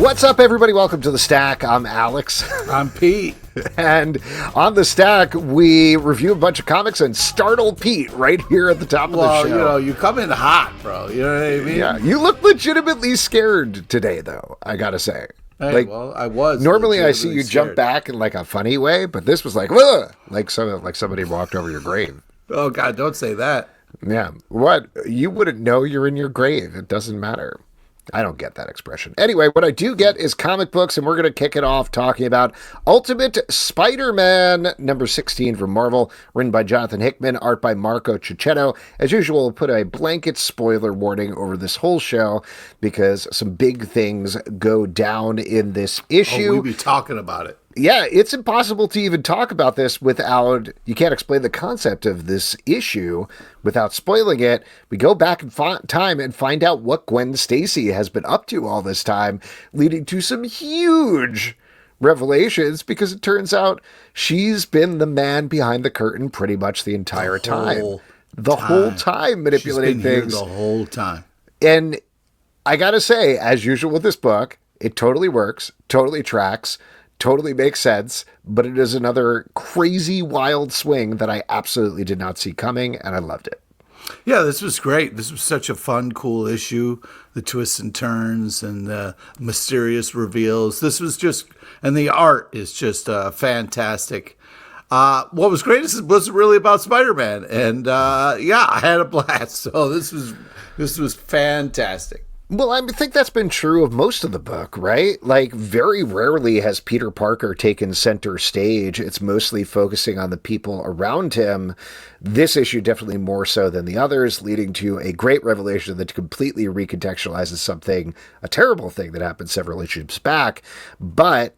What's up, everybody? Welcome to The Stack. I'm Alex. I'm Pete. And on The Stack, we review a bunch of comics and startle Pete right here at the top of the show. Well, you know, you come in hot, bro. You know what I mean? Yeah, you look legitimately scared today, though, I gotta say. Hey, well, I was. Normally I see you jump back in like a funny way, but this was like, ugh, like somebody walked over your grave. Oh, God, don't say that. Yeah. What? You wouldn't know you're in your grave. It doesn't matter. I don't get that expression. Anyway, what I do get is comic books, and we're going to kick it off talking about Ultimate Spider-Man, number 16 from Marvel, written by Jonathan Hickman, art by Marco Checchetto. As usual, we'll put a blanket spoiler warning over this whole show because some big things go down in this issue. Oh, we'll be talking about it. Yeah, it's impossible to even talk about this without, you can't explain the concept of this issue without spoiling it. We go back in time and find out what Gwen Stacy has been up to all this time, leading to some huge revelations because it turns out she's been the man behind the curtain pretty much the entire time. The whole time manipulating things. The whole time. And I gotta say, as usual with this book, it totally works, totally tracks, totally makes sense, but it is another crazy, wild swing that I absolutely did not see coming, and I loved it. Yeah, this was great. This was such a fun, cool issue. The twists and turns and the mysterious reveals. This was just, and the art is just fantastic. What was great is it wasn't really about Spider-Man, and yeah, I had a blast. So this was fantastic. Well, I think that's been true of most of the book, right? Like, very rarely has Peter Parker taken center stage. It's mostly focusing on the people around him. This issue definitely more so than the others, leading to a great revelation that completely recontextualizes something, a terrible thing that happened several issues back. But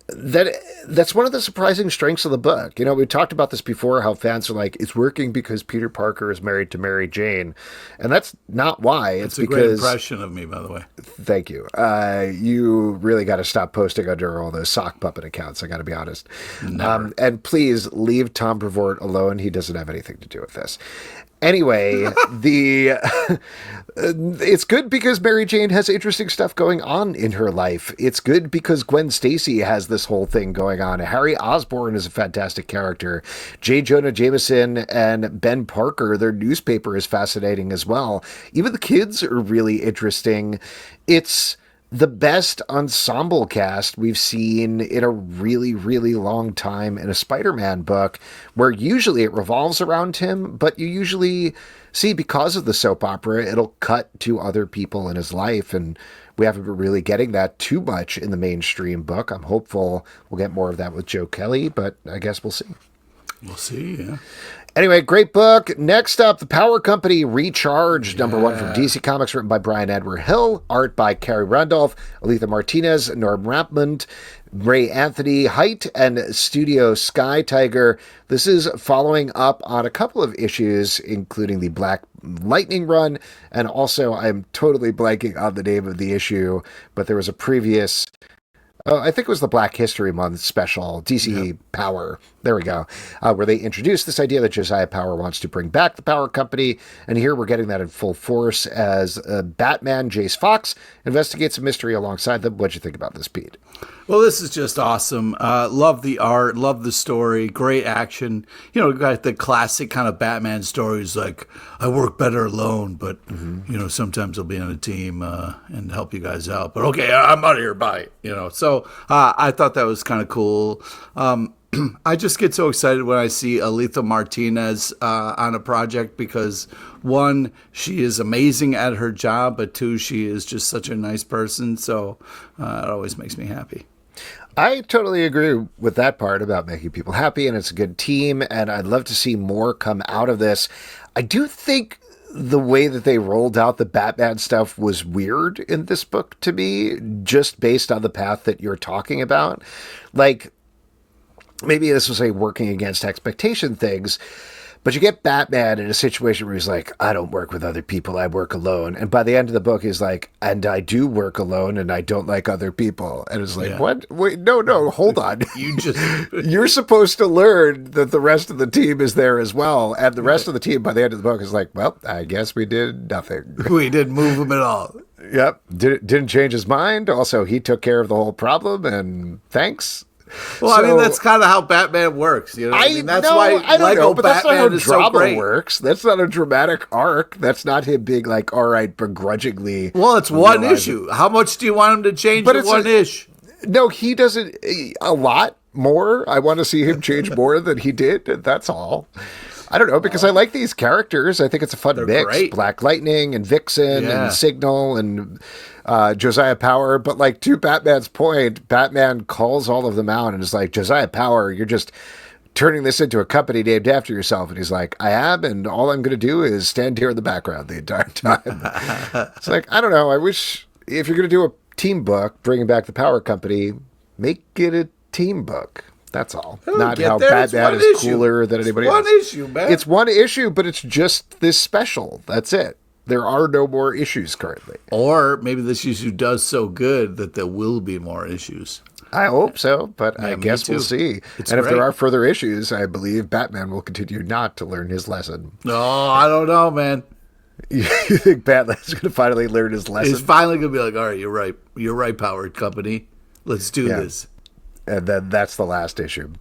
that's one of the surprising strengths of the book. You know, we talked about this before, how fans are like, it's working because Peter Parker is married to Mary Jane. And that's not why. It's because... a great impression of me, by the way. Thank you. You really got to stop posting under all those sock puppet accounts, I got to be honest. And please leave Tom Brevoort alone. He doesn't have anything to do with this. Anyway, it's good because Mary Jane has interesting stuff going on in her life. It's good because Gwen Stacy has this whole thing going on. Harry Osborn is a fantastic character. J. Jonah Jameson and Ben Parker, their newspaper is fascinating as well. Even the kids are really interesting. It's the best ensemble cast we've seen in a really, really long time in a Spider-Man book, where usually it revolves around him, but you usually see, because of the soap opera, it'll cut to other people in his life, and we haven't been really getting that too much in the mainstream book. I'm hopeful we'll get more of that with Joe Kelly, but I guess we'll see. We'll see, yeah. Anyway, great book. Next up, The Power Company Recharged, number 1 from DC Comics, written by Bryan Edward Hill, art by Khary Randolph, Alitha Martinez, Norm Rapmund, Ray Anthony Height, and Studio Skye Tiger. This is following up on a couple of issues, including the Black Lightning run, and also I'm totally blanking on the name of the issue, but there was a previous... I think it was the Black History Month special, DC Power. There we go. Where they introduced this idea that Josiah Power wants to bring back the Power Company. And here we're getting that in full force as Batman Jace Fox investigates a mystery alongside them. What'd you think about this, Pete? Well, this is just awesome. Love the art, love the story, great action. You know, got the classic kind of Batman stories like, I work better alone, but, you know, sometimes I'll be on a team and help you guys out. But okay, I'm out of here, bye. You know, so I thought that was kind of cool. I just get so excited when I see Alitha Martinez on a project because, one, she is amazing at her job, but two, she is just such a nice person. So it always makes me happy. I totally agree with that part about making people happy, and it's a good team, and I'd love to see more come out of this. I do think the way that they rolled out the Batman stuff was weird in this book to me, just based on the path that you're talking about. Like, maybe this was a working against expectation things, but you get Batman in a situation where he's like, I don't work with other people, I work alone. And by the end of the book, he's like, and I do work alone and I don't like other people. And it's like, what? Wait, no, hold on. You're supposed to learn that the rest of the team is there as well. And the rest of the team by the end of the book is like, well, I guess we did nothing. We didn't move them at all. Yep. Didn't change his mind. Also, he took care of the whole problem, and thanks. Well, I mean, that's kind of how Batman works. You know, I mean, that's why I don't Lego know, but that's not how Batman is drama so great. works. That's not a dramatic arc. That's not him being like, all right, begrudgingly. Well, it's one issue. How much do you want him to change in one issue? No, he doesn't. A lot more. I want to see him change more than he did. That's all. I don't know, because I like these characters. I think it's a fun mix. Great. Black Lightning and Vixen and Signal and Josiah Power. But like, to Batman's point, Batman calls all of them out and is like, Josiah Power, you're just turning this into a company named after yourself. And he's like, I am, and all I'm going to do is stand here in the background the entire time. It's like, I don't know. I wish, if you're going to do a team book, bringing back the Power Company, make it a team book. That's all. Not how Batman is cooler than anybody else. It's one issue, man. It's one issue, but it's just this special. That's it. There are no more issues currently. Or maybe this issue does so good that there will be more issues. I hope so, but I guess we'll see. If there are further issues, I believe Batman will continue not to learn his lesson. Oh, I don't know, man. You think Batman's going to finally learn his lesson? He's finally going to be like, all right, you're right. You're right, Powered Company. Let's do this. And then that's the last issue.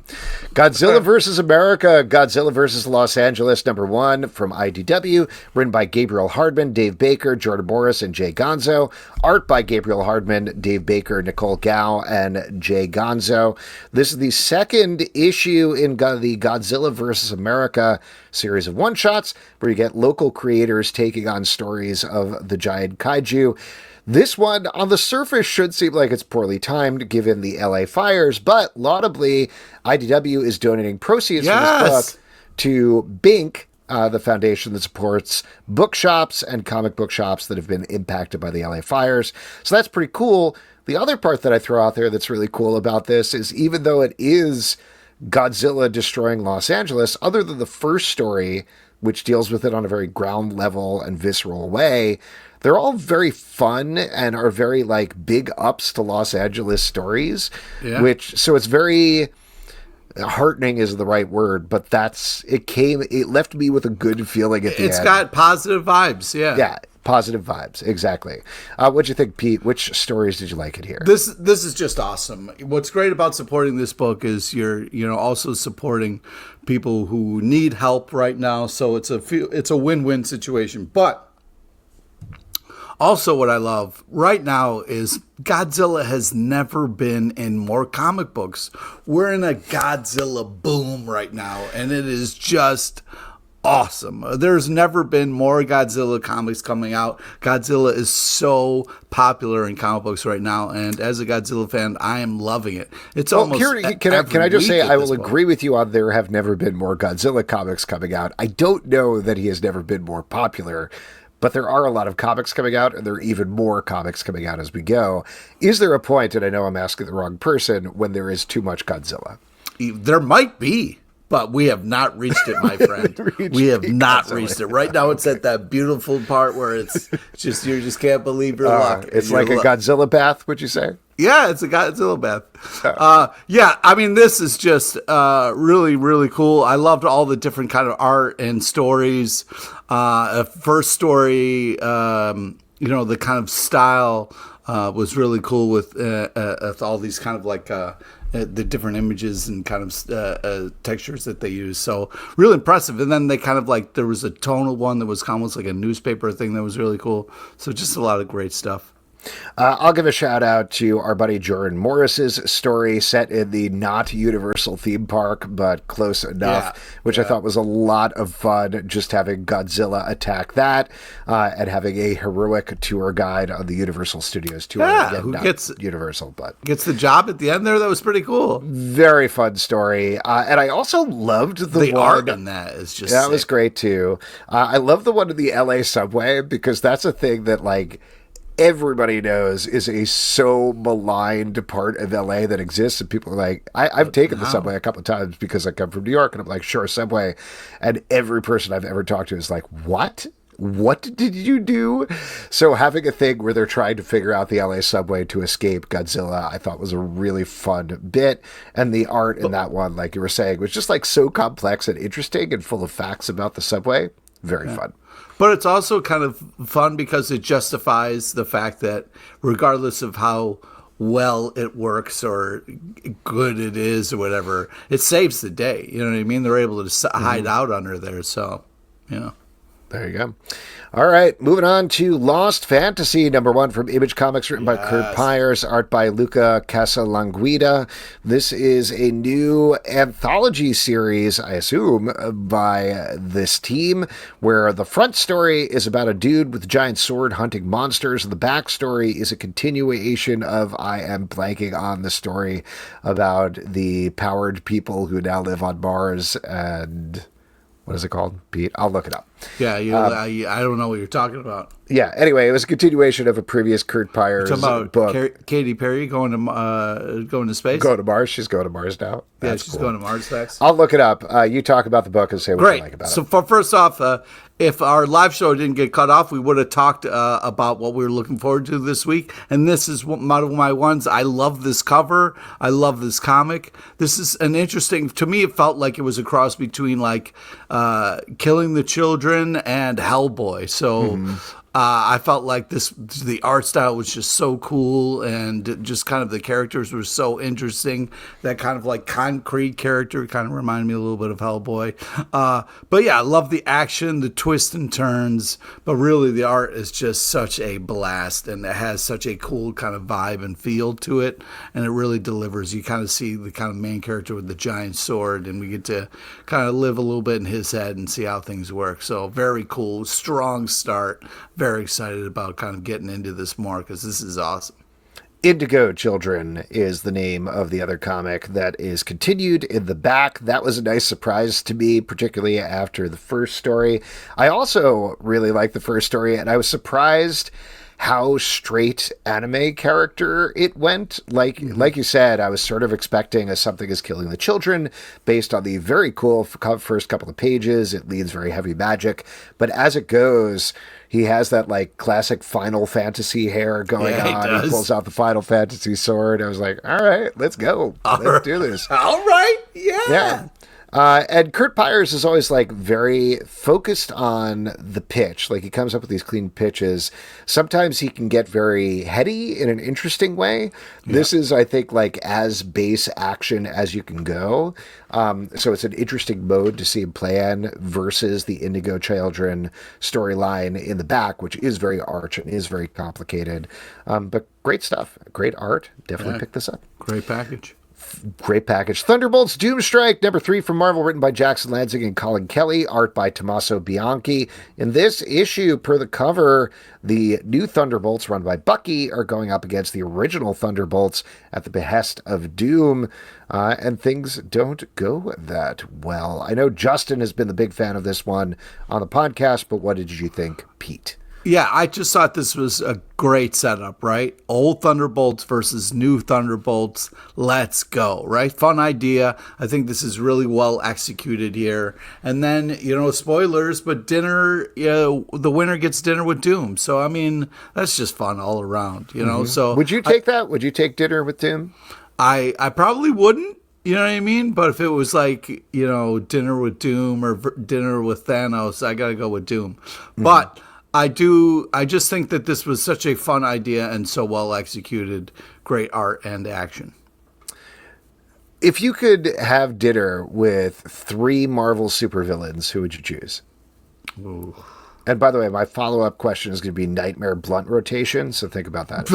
Godzilla vs. America, Godzilla vs. Los Angeles, #1 from IDW, written by Gabriel Hardman, Dave Baker, Jordan Morris, and Jay Gonzo. Art by Gabriel Hardman, Dave Baker, Nicole Goux, and Jay Gonzo. This is the second issue in the Godzilla vs. America series of one-shots, where you get local creators taking on stories of the giant kaiju. This one, on the surface, should seem like it's poorly timed given the LA fires, but laudably, IDW is donating proceeds from this book to BINK, the foundation that supports bookshops and comic book shops that have been impacted by the LA fires. So that's pretty cool. The other part that I throw out there that's really cool about this is, even though it is Godzilla destroying Los Angeles, other than the first story, which deals with it on a very ground level and visceral way, they're all very fun and are very like big ups to Los Angeles stories, so it's very heartening is the right word, but it left me with a good feeling at the end. It's got positive vibes. Yeah. Positive vibes. Exactly. What'd you think, Pete? Which stories did you like it here? This is just awesome. What's great about supporting this book is you're also supporting people who need help right now. So it's a win-win situation. But also, what I love right now is Godzilla has never been in more comic books. We're in a Godzilla boom right now, and it is just awesome. There's never been more Godzilla comics coming out. Godzilla is so popular in comic books right now, and as a Godzilla fan, I am loving it. It's almost can I just say I will agree with you on there have never been more Godzilla comics coming out. I don't know that he has never been more popular, but there are a lot of comics coming out, and there are even more comics coming out as we go. Is there a point, and I know I'm asking the wrong person, when there is too much Godzilla? There might be, but we have not reached it, my friend. We have not reached it. Right now, it's at that beautiful part where it's just, you just can't believe your luck. It's like a Godzilla bath, would you say? Yeah, it's a Godzilla bath. I mean, this is just really, really cool. I loved all the different kind of art and stories. First story, the kind of style was really cool with all these kind of like the different images and kind of textures that they use. So really impressive. And then they kind of like, there was a tonal one that was almost like a newspaper thing that was really cool. So just a lot of great stuff. I'll give a shout out to our buddy Jordan Morris's story set in the not Universal theme park, but close enough, which I thought was a lot of fun, just having Godzilla attack that and having a heroic tour guide on the Universal Studios tour. Yeah, who gets Universal, but gets the job at the end there. That was pretty cool. Very fun story. And I also loved the one, art in that is just that sick. Was great too. I love the one in the LA subway, because that's a thing that like everybody knows is a so maligned part of LA that exists, and people are like, I've taken the subway a couple of times because I come from New York, and I'm like, sure, subway, and every person I've ever talked to is like, what did you do? So having a thing where they're trying to figure out the LA subway to escape Godzilla, I thought was a really fun bit, and the art in that one, like you were saying, was just like so complex and interesting and full of facts about the subway. very fun. But it's also kind of fun because it justifies the fact that regardless of how well it works or good it is or whatever, it saves the day. You know what I mean? They're able to hide out under there. So, There you go. All right, moving on to Lost Fantasy, #1 from Image Comics, written by Curt Pires, art by Luca Casalanguida. This is a new anthology series, I assume, by this team, where the front story is about a dude with a giant sword hunting monsters, and the backstory is a continuation of, I am blanking on the story about the powered people who now live on Mars, and... what is it called, Pete? I'll look it up. Yeah, I don't know what you're talking about. Yeah, anyway, it was a continuation of a previous Curt Pires book. Katy Perry going to space? Going to Mars. She's going to Mars now. That's she's cool. going to Mars next. I'll look it up. You talk about the book and say what you like about it. So first off, if our live show didn't get cut off, we would have talked about what we were looking forward to this week. And this is one of my ones. I love this cover. I love this comic. This is an interesting, to me, it felt like it was a cross between like Killing the Children and Hellboy. So I felt like the art style was just so cool, and just kind of the characters were so interesting. That kind of like concrete character kind of reminded me a little bit of Hellboy. But yeah, I love the action, the twists and turns, but really the art is just such a blast, and it has such a cool kind of vibe and feel to it, and it really delivers. You kind of see the kind of main character with the giant sword, and we get to kind of live a little bit in his head and see how things work. So very cool, strong start. Very excited about kind of getting into this more because this is awesome. Indigo Children is the name of the other comic that is continued in the back. That was a nice surprise to me, particularly after the first story. I also really liked the first story, and I was surprised how straight anime character it went. Like you said, I was sort of expecting something as Killing the Children based on the very cool first couple of pages. It leads very heavy magic, but as it goes, he has that like classic Final Fantasy hair going on. He pulls out the Final Fantasy sword. I was like, all right, let's go. Let's do this. All right. Yeah. And Curt Pires is always like very focused on the pitch. Like he comes up with these clean pitches. Sometimes he can get very heady in an interesting way. Yeah. This is, I think, like as base action as you can go. So it's an interesting mode to see him play in versus the Indigo Children storyline in the back, which is very arch and is very complicated. But great stuff. Great art. Definitely pick this up. Great package. Great package. Thunderbolts Doomstrike, #3 from Marvel, written by Jackson Lanzing and Collin Kelly, art by Tommaso Bianchi. In this issue, per the cover, the new Thunderbolts, run by Bucky, are going up against the original Thunderbolts at the behest of Doom, and things don't go that well. I know Justin has been the big fan of this one on the podcast, but what did you think, Pete? Yeah, I just thought this was a great setup, right? Old Thunderbolts versus new Thunderbolts. Let's go, right? Fun idea. I think this is really well executed here. And then, spoilers, but dinner, the winner gets dinner with Doom. So, I mean, that's just fun all around, So would you take that? Would you take dinner with Doom? I probably wouldn't. You know what I mean? But if it was like, dinner with Doom or dinner with Thanos, I got to go with Doom. But I just think that this was such a fun idea and so well executed. Great art and action. If you could have dinner with 3 Marvel supervillains, who would you choose? Ooh. And by the way, my follow-up question is going to be Nightmare Blunt rotation, so think about that.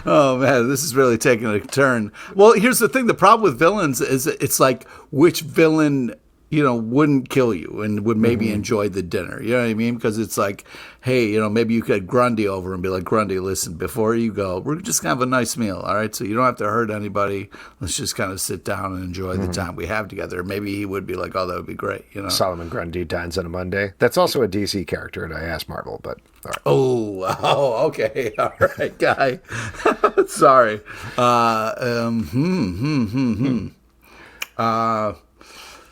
Oh, man, this is really taking a turn. Well, here's the thing. The problem with villains is it's like which villain wouldn't kill you and would maybe enjoy the dinner. You know what I mean? Because it's like, hey, maybe you could Grundy over and be like, Grundy, listen, before you go, we're just going to have a nice meal, all right? So you don't have to hurt anybody. Let's just kind of sit down and enjoy the time we have together. Maybe he would be like, oh, that would be great, Solomon Grundy dines on a Monday. That's also a DC character, and I asked Marvel, but all right. Oh, okay. All right, guy. Sorry.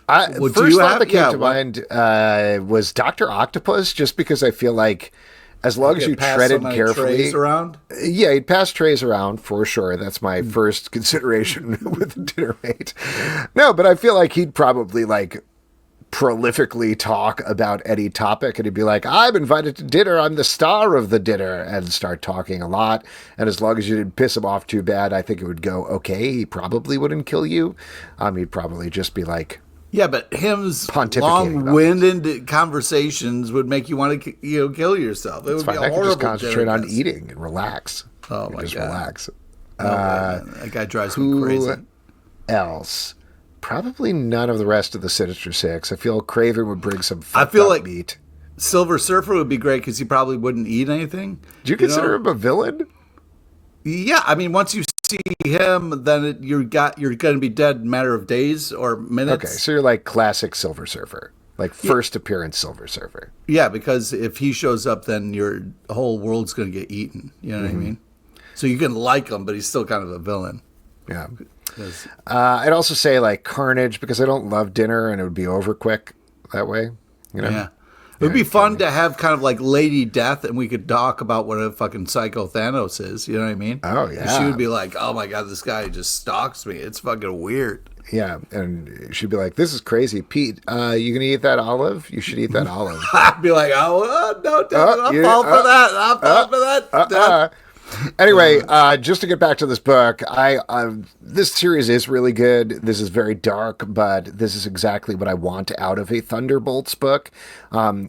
First thought that came to mind was Dr. Octopus, just because I feel like as long as you treaded carefully. Trays around? Yeah, he'd pass trays around for sure. That's my first consideration with a dinner mate. No, but I feel like he'd probably prolifically talk about any topic, and he'd be like, I'm invited to dinner, I'm the star of the dinner, and start talking a lot. And as long as you didn't piss him off too bad, I think it would go okay. He probably wouldn't kill you. He'd probably just be like, yeah, but him's pontificating long-winded conversations would make you want to, kill yourself. It would be a horrible. Just concentrate on eating and relax. Oh my just God. Relax. That guy drives me crazy. Who else? Probably none of the rest of the Sinister Six. I feel Craven would bring some fucked up meat. Silver Surfer would be great because he probably wouldn't eat anything. Do you consider him a villain? Yeah, I mean, once you see him, then you're going to be dead in a matter of days or minutes. Okay, so you're like classic Silver Surfer, like first appearance Silver Surfer. Yeah, because if he shows up, then your whole world's going to get eaten. You know what I mean? So you can like him, but he's still kind of a villain. Yeah. I'd also say like Carnage, because I don't love dinner and it would be over quick that way. Yeah. It would be fun to have kind of like Lady Death, and we could talk about what a fucking psycho Thanos is. You know what I mean? Oh, yeah. And she would be like, oh my God, this guy just stalks me. It's fucking weird. Yeah. And she'd be like, this is crazy. Pete, you going to eat that olive? You should eat that olive. I'd be like, no, I'll fall for that. I'll fall for that. Anyway, just to get back to this book, this series is really good. This is very dark, but this is exactly what I want out of a Thunderbolts book.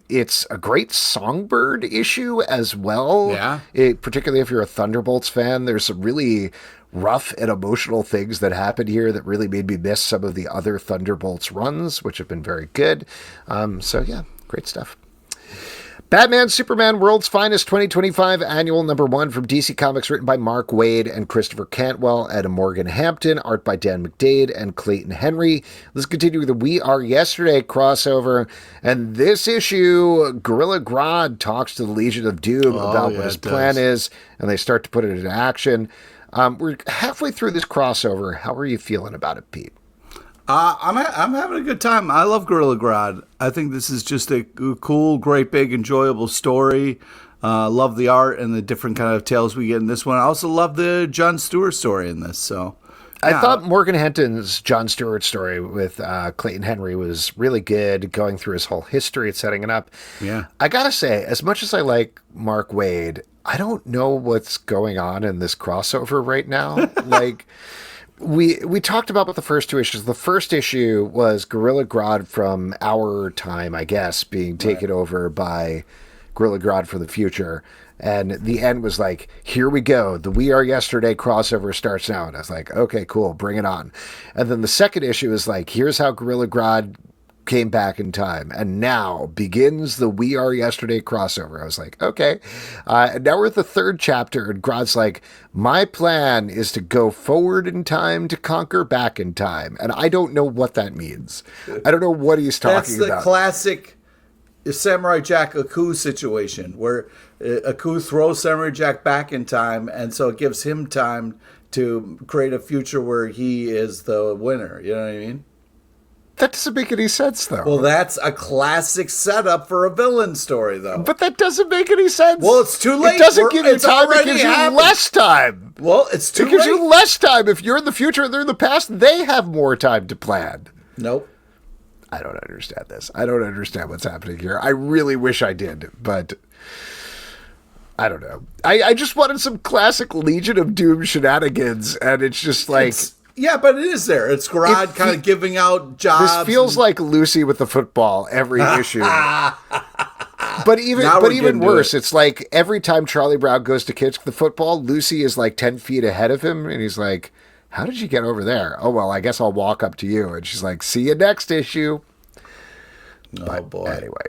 It's a great Songbird issue as well. Yeah. Particularly if you're a Thunderbolts fan, there's some really rough and emotional things that happened here that really made me miss some of the other Thunderbolts runs, which have been very good. So yeah, great stuff. Batman Superman World's Finest 2025 Annual #1 from DC Comics, written by Mark Waid and Christopher Cantwell, Adam Morgan Hampton, art by Dan McDade and Clayton Henry. Let's continue with the We Are Yesterday crossover. And this issue, Gorilla Grodd talks to the Legion of Doom about what his plan is, and they start to put it into action. We're halfway through this crossover. How are you feeling about it, Pete? I'm having a good time. I love Gorilla Grodd. I think this is just a cool, great, big, enjoyable story. Love the art and the different kind of tales we get in this one. I also love the Jon Stewart story in this. So I thought Morgan Henton's Jon Stewart story with Clayton Henry was really good, going through his whole history and setting it up. Yeah, I gotta say, as much as I like Mark Waid, I don't know what's going on in this crossover right now. Like. We talked about the first two issues. The first issue was Gorilla Grodd from our time, I guess, being taken over by Gorilla Grodd for the future. And the end was like, here we go. The We Are Yesterday crossover starts now. And I was like, okay, cool, bring it on. And then the second issue is like, here's how Gorilla Grodd came back in time, and now begins the We Are Yesterday crossover. I was like, okay. And now we're at the third chapter, and Grodd's like, my plan is to go forward in time to conquer back in time. And I don't know what that means. I don't know what he's talking about. That's the classic Samurai Jack Aku situation, where Aku throws Samurai Jack back in time, and so it gives him time to create a future where he is the winner. You know what I mean? That doesn't make any sense, though. Well, that's a classic setup for a villain story, though. But that doesn't make any sense. Well, it's too late. It doesn't give you time. It gives you less time. Well, it's too late. It gives you less time. If you're in the future and they're in the past, they have more time to plan. Nope. I don't understand this. I don't understand what's happening here. I really wish I did, but I don't know. I just wanted some classic Legion of Doom shenanigans, and it's just like... Yeah, but it is there. It's Grodd kind of giving out jobs. This feels like Lucy with the football every issue. But even worse, it's like every time Charlie Brown goes to kick the football, Lucy is like 10 feet ahead of him, and he's like, how did you get over there? Oh, well, I guess I'll walk up to you. And she's like, see you next issue. Boy. Anyway,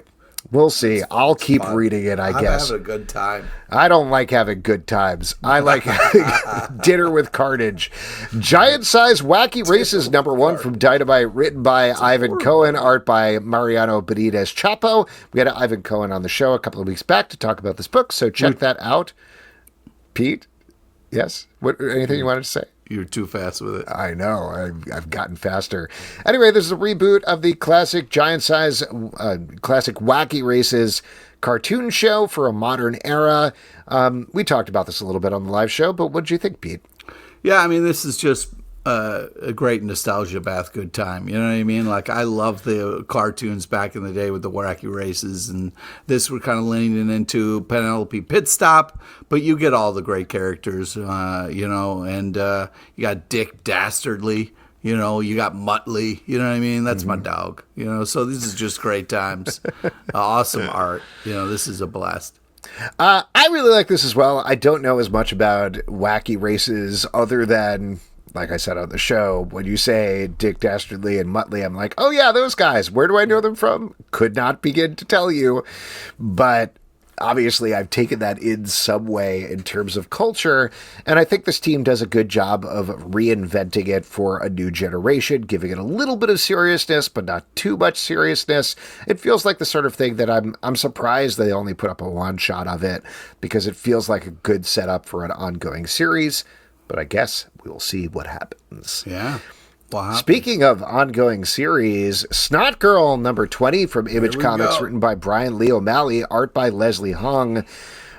we'll see. I'll keep reading it, I guess. I'm having a good time. I don't like having good times. I like having dinner with carnage. Giant-sized wacky races #1 from Dynamite, written by Ivan Cohen, art by Mariano Benitez Chapo. We had Ivan Cohen on the show a couple of weeks back to talk about this book, so check that out. Pete? Yes? Anything you wanted to say? You're too fast with it. I know. I've gotten faster. Anyway, this is a reboot of the classic giant-size, classic Wacky Races cartoon show for a modern era. We talked about this a little bit on the live show, but what did you think, Pete? Yeah, I mean, this is just a great nostalgia bath, good time. You know what I mean? Like, I love the cartoons back in the day with the wacky races, and this we're kind of leaning into Penelope Pit Stop, but you get all the great characters, you know, and you got Dick Dastardly, you know, you got Muttley, you know what I mean? That's my dog, you know, so this is just great times. Awesome art. You know, this is a blast. I really like this as well. I don't know as much about wacky races other than, like I said on the show, when you say Dick Dastardly and Muttley, I'm like, oh yeah, those guys. Where do I know them from? Could not begin to tell you. But obviously I've taken that in some way in terms of culture, and I think this team does a good job of reinventing it for a new generation, giving it a little bit of seriousness, but not too much seriousness. It feels like the sort of thing that I'm surprised they only put up a one-shot of it, because it feels like a good setup for an ongoing series. But I guess we will see what happens. Yeah. Wow. Speaking of ongoing series, Snot Girl number 20 from Image Comics, written by Bryan Lee O'Malley, art by Leslie Hung.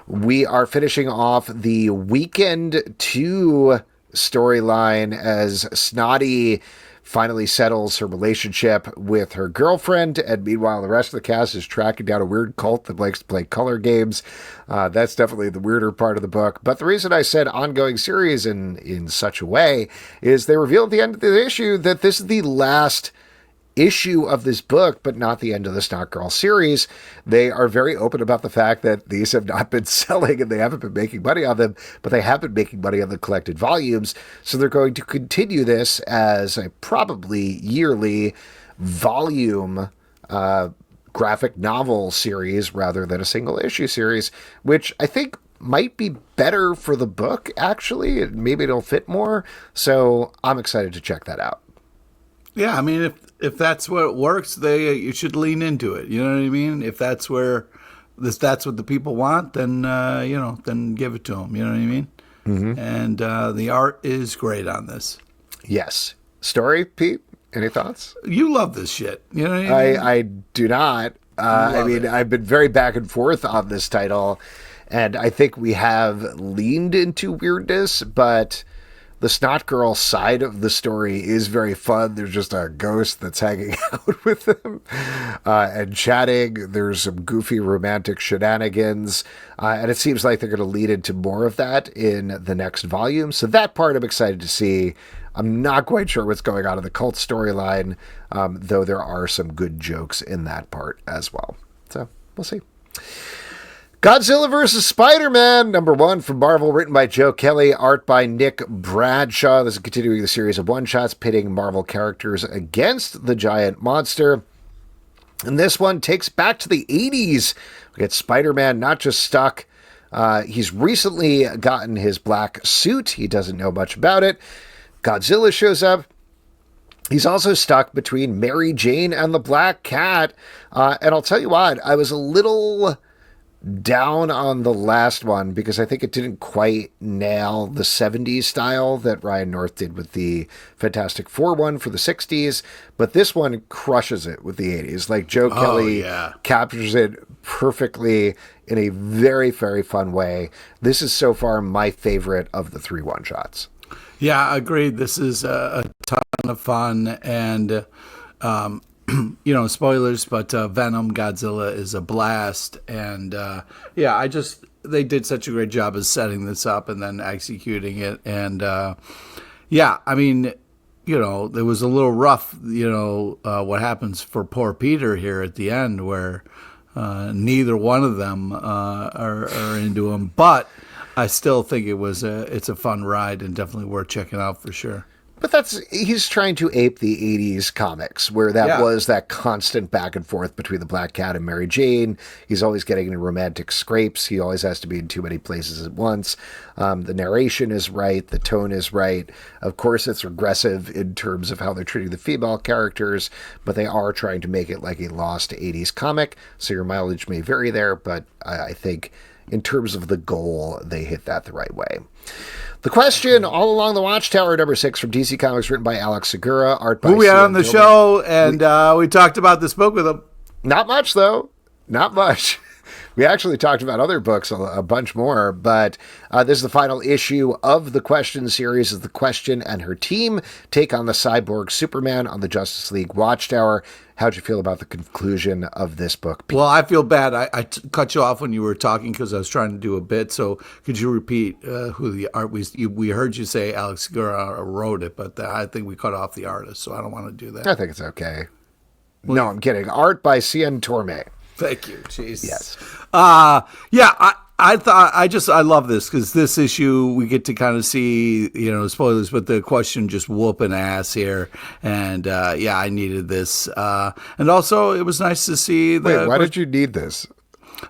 We are finishing off the Weekend 2 storyline as Snotty finally settles her relationship with her girlfriend, and meanwhile the rest of the cast is tracking down a weird cult that likes to play color games. That's definitely the weirder part of the book. But the reason I said ongoing series in such a way is they reveal at the end of the issue that this is the last issue of this book, but not the end of the Snot Girl series. They are very open about the fact that these have not been selling and they haven't been making money on them, but they have been making money on the collected volumes. So they're going to continue this as a probably yearly volume graphic novel series rather than a single issue series, which I think might be better for the book, actually. Maybe it'll fit more. So I'm excited to check that out. Yeah, I mean, if that's what works, you should lean into it. You know what I mean? If that's that's what the people want, then you know, then give it to them. You know what I mean? Mm-hmm. And the art is great on this. Yes. Story, Pete? Any thoughts? You love this shit. You know what I mean? I do not. I mean, I've been very back and forth on this title, and I think we have leaned into weirdness, but the Snot Girl side of the story is very fun. There's just a ghost that's hanging out with them and chatting. There's some goofy romantic shenanigans. And it seems like they're going to lead into more of that in the next volume. So that part I'm excited to see. I'm not quite sure what's going on in the cult storyline, though there are some good jokes in that part as well. So we'll see. Godzilla Vs SpiderMan, number 1 from Marvel, written by Joe Kelly, art by Nick Bradshaw. This is continuing the series of one-shots pitting Marvel characters against the giant monster. And this one takes back to the 80s. We get Spider-Man not just stuck. He's recently gotten his black suit. He doesn't know much about it. Godzilla shows up. He's also stuck between Mary Jane and the Black Cat. And I'll tell you what, I was a little down on the last one because I think it didn't quite nail the 70s style that Ryan North did with the Fantastic Four one for the 60s, but this one crushes it with the 80s. Like Joe Kelly captures it perfectly in a very, very fun way. This is so far my favorite of the 3 one-shots. Yeah, agreed. This is a ton of fun, and you know, spoilers, but Venom Godzilla is a blast. And yeah, they did such a great job of setting this up and then executing it. And yeah, I mean, you know, it was a little rough, you know, what happens for poor Peter here at the end, where neither one of them are into him. But I still think it's a fun ride and definitely worth checking out for sure. But he's trying to ape the 80s comics where that was that constant back and forth between the Black Cat and Mary Jane. He's always getting into romantic scrapes. He always has to be in too many places at once. The narration is right. The tone is right. Of course, it's regressive in terms of how they're treating the female characters, but they are trying to make it like a lost 80s comic. So your mileage may vary there, but I think in terms of the goal, they hit that the right way. The Question, All Along the Watchtower, number 6 from DC Comics, written by Alex Segura, art by who we had on the show, and we talked about this book with him. Not much, though. Not much. We actually talked about other books, a bunch more, but this is the final issue of the Question series. As the Question and her team take on the cyborg Superman on the Justice League Watchtower. How'd you feel about the conclusion of this book, Pete? Well, I feel bad. I cut you off when you were talking because I was trying to do a bit. So could you repeat who the art we heard you say Alex Guerra wrote it, but I think we cut off the artist, so I don't want to do that. I think it's okay. No, I'm kidding. Art by Cien Torme. Thank you. Jeez. Yes. Yeah, I love this because this issue we get to kind of see, spoilers, but the Question just whooping ass here. And I needed this. And also it was nice to see Wait, why did you need this?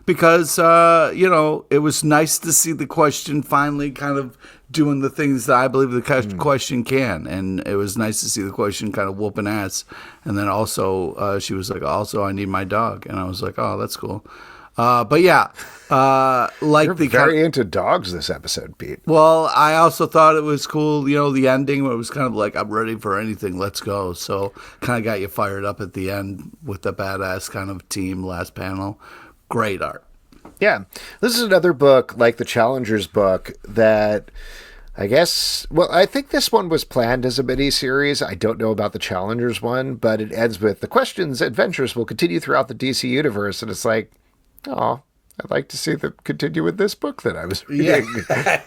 Because, it was nice to see the Question finally kind of doing the things that I believe the Question can. And it was nice to see the Question kind of whooping ass. And then also, she was like, also, I need my dog. And I was like, oh, that's cool. But yeah, You're very into dogs this episode, Pete. Well, I also thought it was cool, the ending where it was kind of like, I'm ready for anything, let's go. So kind of got you fired up at the end with the badass kind of team last panel. Great art. Yeah. This is another book like the Challengers book that I think this one was planned as a mini-series. I don't know about the Challengers one, but it ends with the Question's adventures will continue throughout the DC universe. And it's like, oh, I'd like to see them continue with this book that I was reading.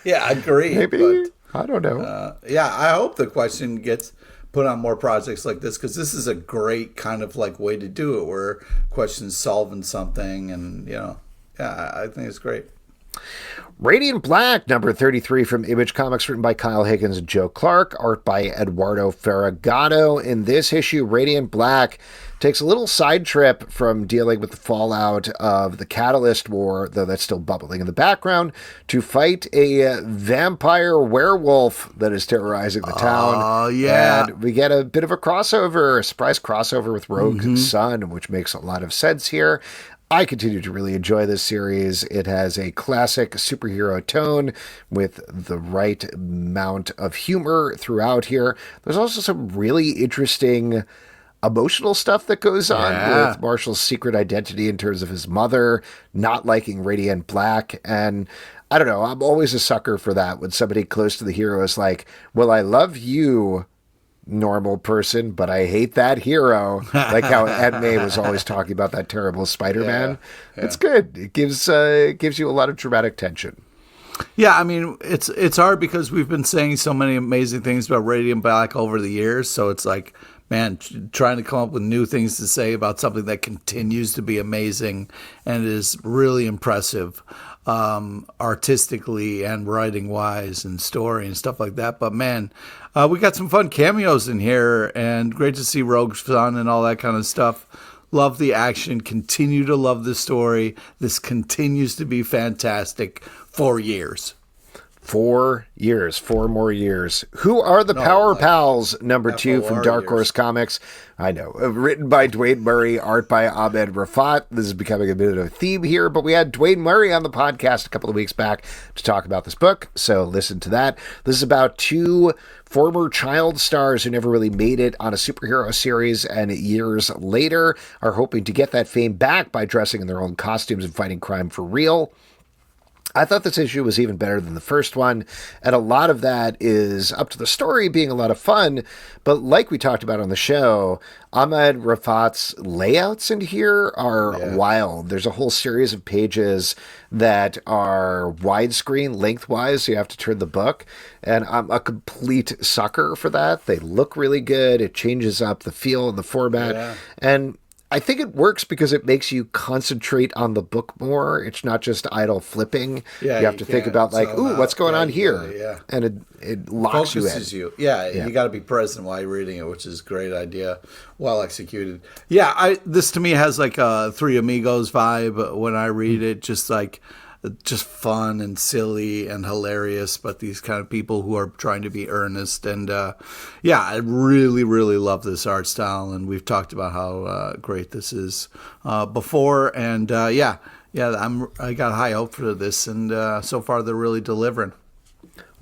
Yeah, I agree. Maybe, I don't know. I hope the Question gets put on more projects like this because this is a great kind of like way to do it where Question's solving something and, I think it's great. Radiant Black, number 33 from Image Comics, written by Kyle Higgins and Joe Clark, art by Eduardo Ferragamo. In this issue, Radiant Black takes a little side trip from dealing with the fallout of the Catalyst War, though that's still bubbling in the background, to fight a vampire werewolf that is terrorizing the town. Oh, yeah. And we get a bit of a surprise crossover with Rogue's Son, which makes a lot of sense here. I continue to really enjoy this series. It has a classic superhero tone with the right amount of humor throughout here. There's also some really interesting emotional stuff that goes on with Marshall's secret identity in terms of his mother not liking Radiant Black. And I don't know, I'm always a sucker for that when somebody close to the hero is like, well, I love you, normal person, but I hate that hero. Like how Aunt May was always talking about that terrible Spider-Man. Yeah. It's good. It gives you a lot of dramatic tension. Yeah, I mean, it's hard because we've been saying so many amazing things about Radiant Black over the years, so it's like, man, trying to come up with new things to say about something that continues to be amazing and is really impressive artistically and writing-wise and story and stuff like that. But, man, we got some fun cameos in here and great to see Rogue's Son and all that kind of stuff. Love the action. Continue to love the story. This continues to be fantastic for years. 4 years, 4 more years. Who are the Power Pals? Number 2 from Dark Horse Comics. I know. Written by Dwayne Murray, art by Ahmed Rafat. This is becoming a bit of a theme here, but we had Dwayne Murray on the podcast a couple of weeks back to talk about this book, so listen to that. This is about 2 former child stars who never really made it on a superhero series and years later are hoping to get that fame back by dressing in their own costumes and fighting crime for real. I thought this issue was even better than the first one, and a lot of that is up to the story being a lot of fun, but like we talked about on the show, Ahmed Rafat's layouts in here are wild. There's a whole series of pages that are widescreen lengthwise, so you have to turn the book, and I'm a complete sucker for that. They look really good. It changes up the feel and the format, and I think it works because it makes you concentrate on the book more. It's not just idle flipping. Yeah, you have to think about like, ooh, what's going on here? Yeah. And it locks focuses you in. You got to be present while you're reading it, which is a great idea. Well executed. Yeah, this to me has like a Three Amigos vibe when I read it. Just fun and silly and hilarious, but these kind of people who are trying to be earnest. And I really, really love this art style. And we've talked about how great this is before. And I got high hope for this. And so far they're really delivering.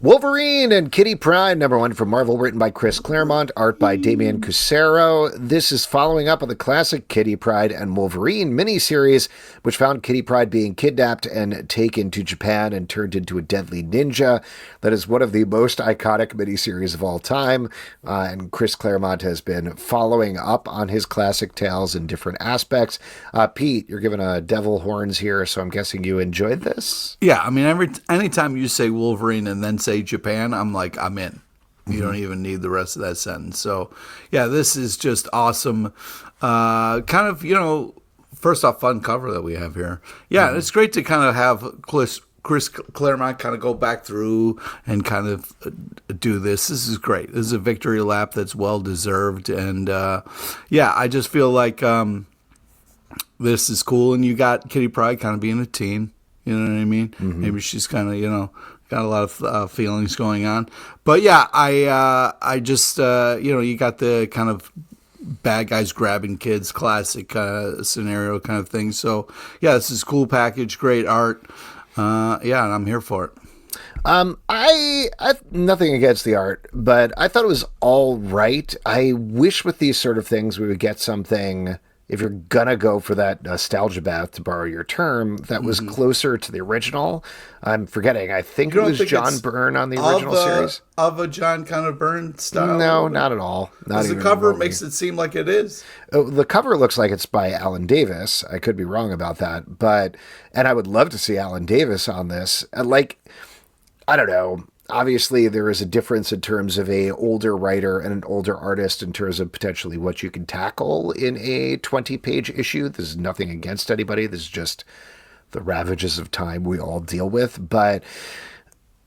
Wolverine and Kitty Pryde, #1 from Marvel, written by Chris Claremont, art by Damian Cusero. This is following up on the classic Kitty Pryde and Wolverine miniseries, which found Kitty Pryde being kidnapped and taken to Japan and turned into a deadly ninja. That is one of the most iconic miniseries of all time, and Chris Claremont has been following up on his classic tales in different aspects. Pete, you're given a devil horns here, so I'm guessing you enjoyed this? Yeah, I mean, anytime you say Wolverine and then say Japan, I'm like, I'm in. You don't even need the rest of that sentence. So, yeah, this is just awesome. Kind of, first off, fun cover that we have here. Yeah, it's great to kind of have Chris Claremont kind of go back through and kind of do this. This is great. This is a victory lap that's well deserved. And, I just feel like this is cool. And you got Kitty Pryde kind of being a teen. You know what I mean? Maybe she's kind of, got a lot of feelings going on. But yeah, I just, you got the kind of bad guys grabbing kids, classic scenario kind of thing. So yeah, this is a cool package, great art. And I'm here for it. I nothing against the art, but I thought it was all right. I wish with these sort of things we would get something, if you're gonna go for that nostalgia bath, to borrow your term, that was closer to the original. I'm forgetting. I think it was John Byrne on the original series. Of a John kind of Byrne style? No, not at all. Not even. The cover makes it seem like it is. The cover looks like it's by Alan Davis. I could be wrong about that, and I would love to see Alan Davis on this. I don't know. Obviously, there is a difference in terms of a older writer and an older artist in terms of potentially what you can tackle in a 20-page issue. There's nothing against anybody. This is just the ravages of time we all deal with. But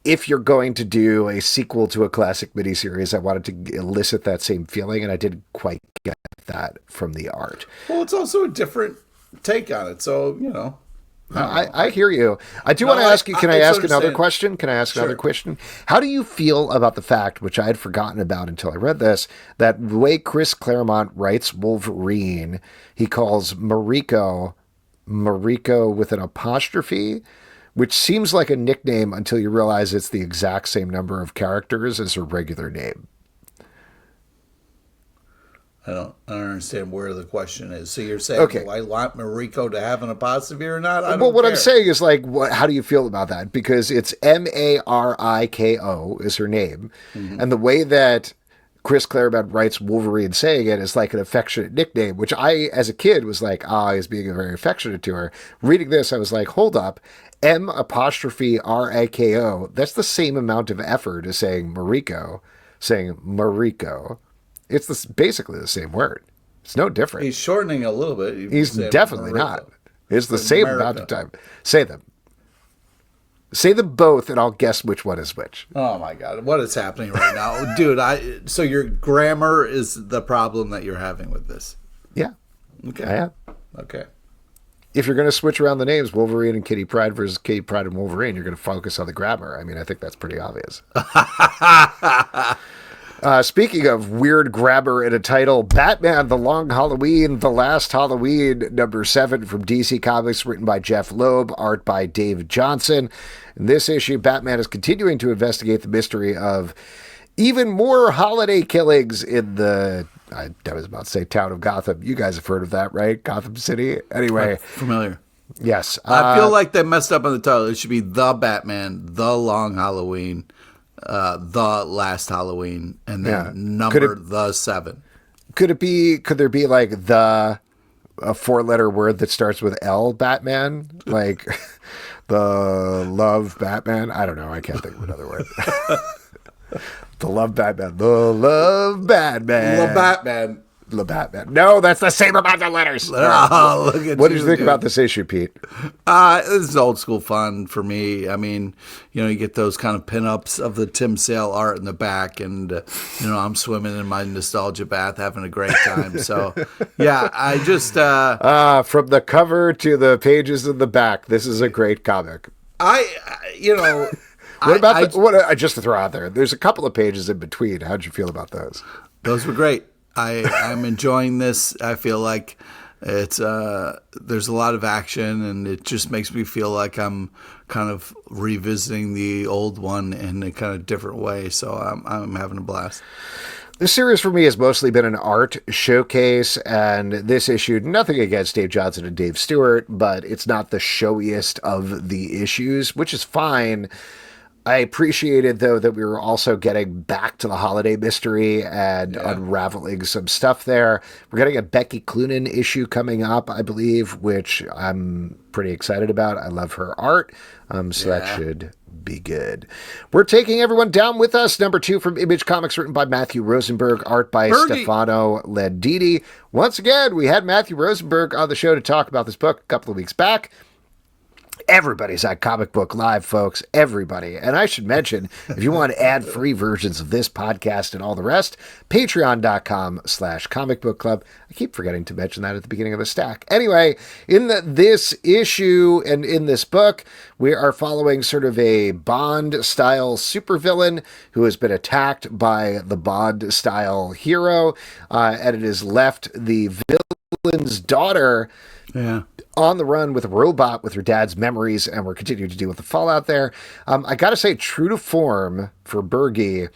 if you're going to do a sequel to a classic miniseries, I wanted to elicit that same feeling, and I didn't quite get that from the art. Well, it's also a different take on it, so, I hear you. I do want to ask you, can I ask another question? Can I ask another question? How do you feel about the fact, which I had forgotten about until I read this, that the way Chris Claremont writes Wolverine, he calls Mariko with an apostrophe, which seems like a nickname until you realize it's the exact same number of characters as her regular name. I don't understand where the question is. So you're saying, do I want Mariko to have an apostrophe or not? What I'm saying is, how do you feel about that? Because it's Mariko is her name. And the way that Chris Claremont writes Wolverine saying it is like an affectionate nickname, which I, as a kid, was like, he's being very affectionate to her. Reading this, I was like, hold up. M''Riko. That's the same amount of effort as saying Mariko, saying Mariko. It's basically the same word. It's no different. He's shortening a little bit. He's definitely not. It's the same amount of time. Say them. Say them both, and I'll guess which one is which. Oh, my God. What is happening right now? Dude, so your grammar is the problem that you're having with this? Yeah. Okay. I am. Okay. If you're going to switch around the names, Wolverine and Kitty Pryde versus Kitty Pryde and Wolverine, you're going to focus on the grammar. I mean, I think that's pretty obvious. Speaking of weird grammar in a title, Batman, The Long Halloween, The Last Halloween, #7 from DC Comics, written by Jeff Loeb, art by Dave Johnson. In this issue, Batman is continuing to investigate the mystery of even more holiday killings in the, I was about to say town of Gotham. You guys have heard of that, right? Gotham City? Anyway. Familiar. Yes. I feel like they messed up on the title. It should be The Batman, The Long Halloween, The Last Halloween, and then the 7. Could there be like a 4-letter word that starts with L, Batman? Like the Love Batman? I don't know. I can't think of another word. The Love Batman. The Love Batman. The Batman. The Batman. No, that's the same amount of letters. Oh, look at what did you think about this issue, Pete? This is old school fun for me. I mean, you get those kind of pinups of the Tim Sale art in the back, and I'm swimming in my nostalgia bath, having a great time. So, yeah, I just from the cover to the pages in the back, this is a great comic. Just to throw out there, there's a couple of pages in between. How'd you feel about those? Those were great. I'm enjoying this. I feel like It's there's a lot of action, and it just makes me feel like I'm kind of revisiting the old one in a kind of different way. So I'm having a blast. This series for me has mostly been an art showcase, and this issue, nothing against Dave Johnson and Dave Stewart, but it's not the showiest of the issues, which is fine. I appreciated, though, that we were also getting back to the holiday mystery and unraveling some stuff there. We're getting a Becky Cloonan issue coming up, I believe, which I'm pretty excited about. I love her art, so that should be good. We're taking everyone down with us. Number 2 from Image Comics, written by Matthew Rosenberg, art by Stefano Landini. Once again, we had Matthew Rosenberg on the show to talk about this book a couple of weeks back. Everybody's at Comic Book Live, folks. Everybody. And I should mention, if you want ad-free versions of this podcast and all the rest, patreon.com/Comic Book Club. I keep forgetting to mention that at the beginning of the stack. Anyway, in this issue and in this book, we are following sort of a Bond-style supervillain who has been attacked by the Bond-style hero, and it has left the villain's daughter on the run with a robot with her dad's memories, and we're continuing to deal with the fallout there. I gotta say, true to form for Berge,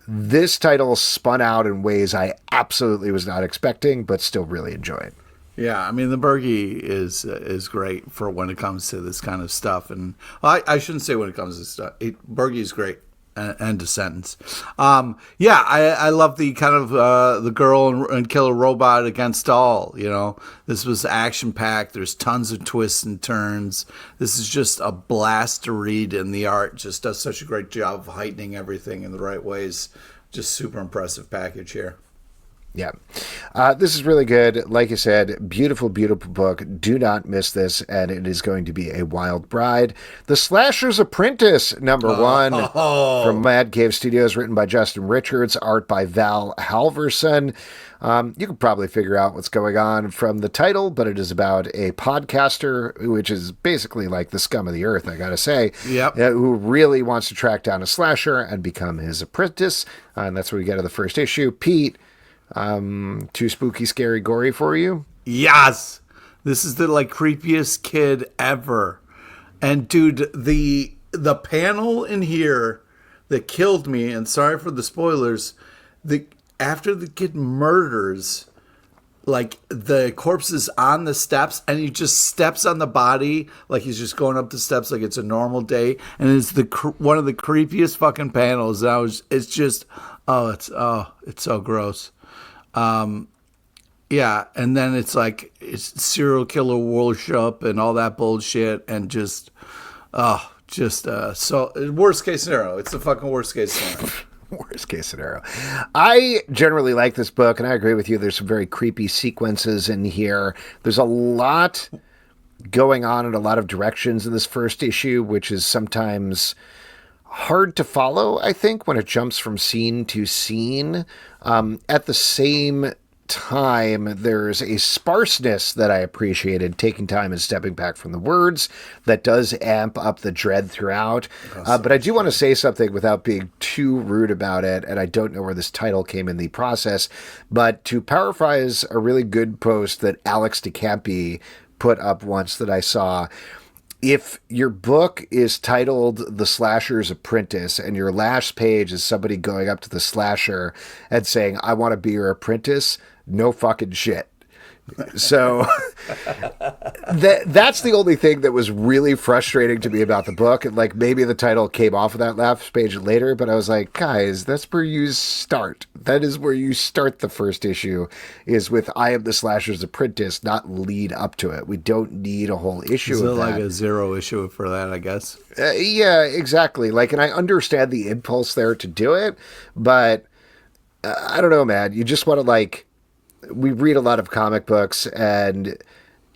this title spun out in ways I absolutely was not expecting, but still really enjoyed. Yeah, I mean, the Berge is great for when it comes to this kind of stuff, and I shouldn't say when it comes to stuff. Berge is great. End of sentence. I love the kind of the girl and killer robot against all. You know, this was action packed. There's tons of twists and turns. This is just a blast to read, and the art just does such a great job of heightening everything in the right ways. Just super impressive package here. Yeah. This is really good. Like you said, beautiful, beautiful book. Do not miss this, and it is going to be a wild ride. The Slashers Apprentice, number 1, from Mad Cave Studios, written by Justin Richards, art by Val Halverson. You can probably figure out what's going on from the title, but it is about a podcaster, which is basically like the scum of the earth, I gotta say, who really wants to track down a slasher and become his apprentice. And that's what we get in the first issue. Pete, too spooky, scary, gory for you? Yes. This is the creepiest kid ever. And dude, the panel in here that killed me, and sorry for the spoilers, after the kid murders, the corpse is on the steps, and he just steps on the body like he's just going up the steps like it's a normal day, and it's one of the creepiest fucking panels. And it's so gross. And then it's serial killer worship and all that bullshit, and so worst case scenario. It's the fucking worst case scenario. Worst case scenario. I generally like this book, and I agree with you. There's some very creepy sequences in here. There's a lot going on in a lot of directions in this first issue, which is sometimes hard to follow, I think, when it jumps from scene to scene. At the same time, there's a sparseness that I appreciated, taking time and stepping back from the words, that does amp up the dread throughout. But I do want to say something without being too rude about it, and I don't know where this title came in the process, but to paraphrase a really good post that Alex DeCampi put up once that I saw, if your book is titled The Slasher's Apprentice and your last page is somebody going up to the slasher and saying, "I want to be your apprentice," no fucking shit. So that's the only thing that was really frustrating to me about the book. And maybe the title came off of that last page later, but I was like, guys, that's where you start. That is where you start the first issue, is with "I am the Slasher's Apprentice," not lead up to it. We don't need a whole issue of that. A 0 issue for that, I guess. Yeah, exactly. And I understand the impulse there to do it, but I don't know, man. You just want to we read a lot of comic books, and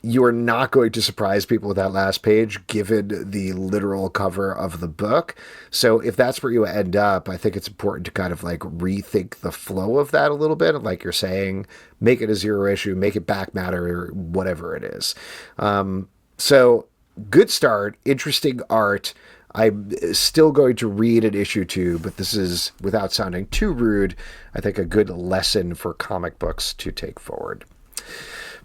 you are not going to surprise people with that last page, given the literal cover of the book. So if that's where you end up, I think it's important to kind of rethink the flow of that a little bit. Like you're saying, make it a 0 issue, make it back matter, or whatever it is. So good start, interesting art. I'm still going to read an issue 2, but this is, without sounding too rude, I think a good lesson for comic books to take forward.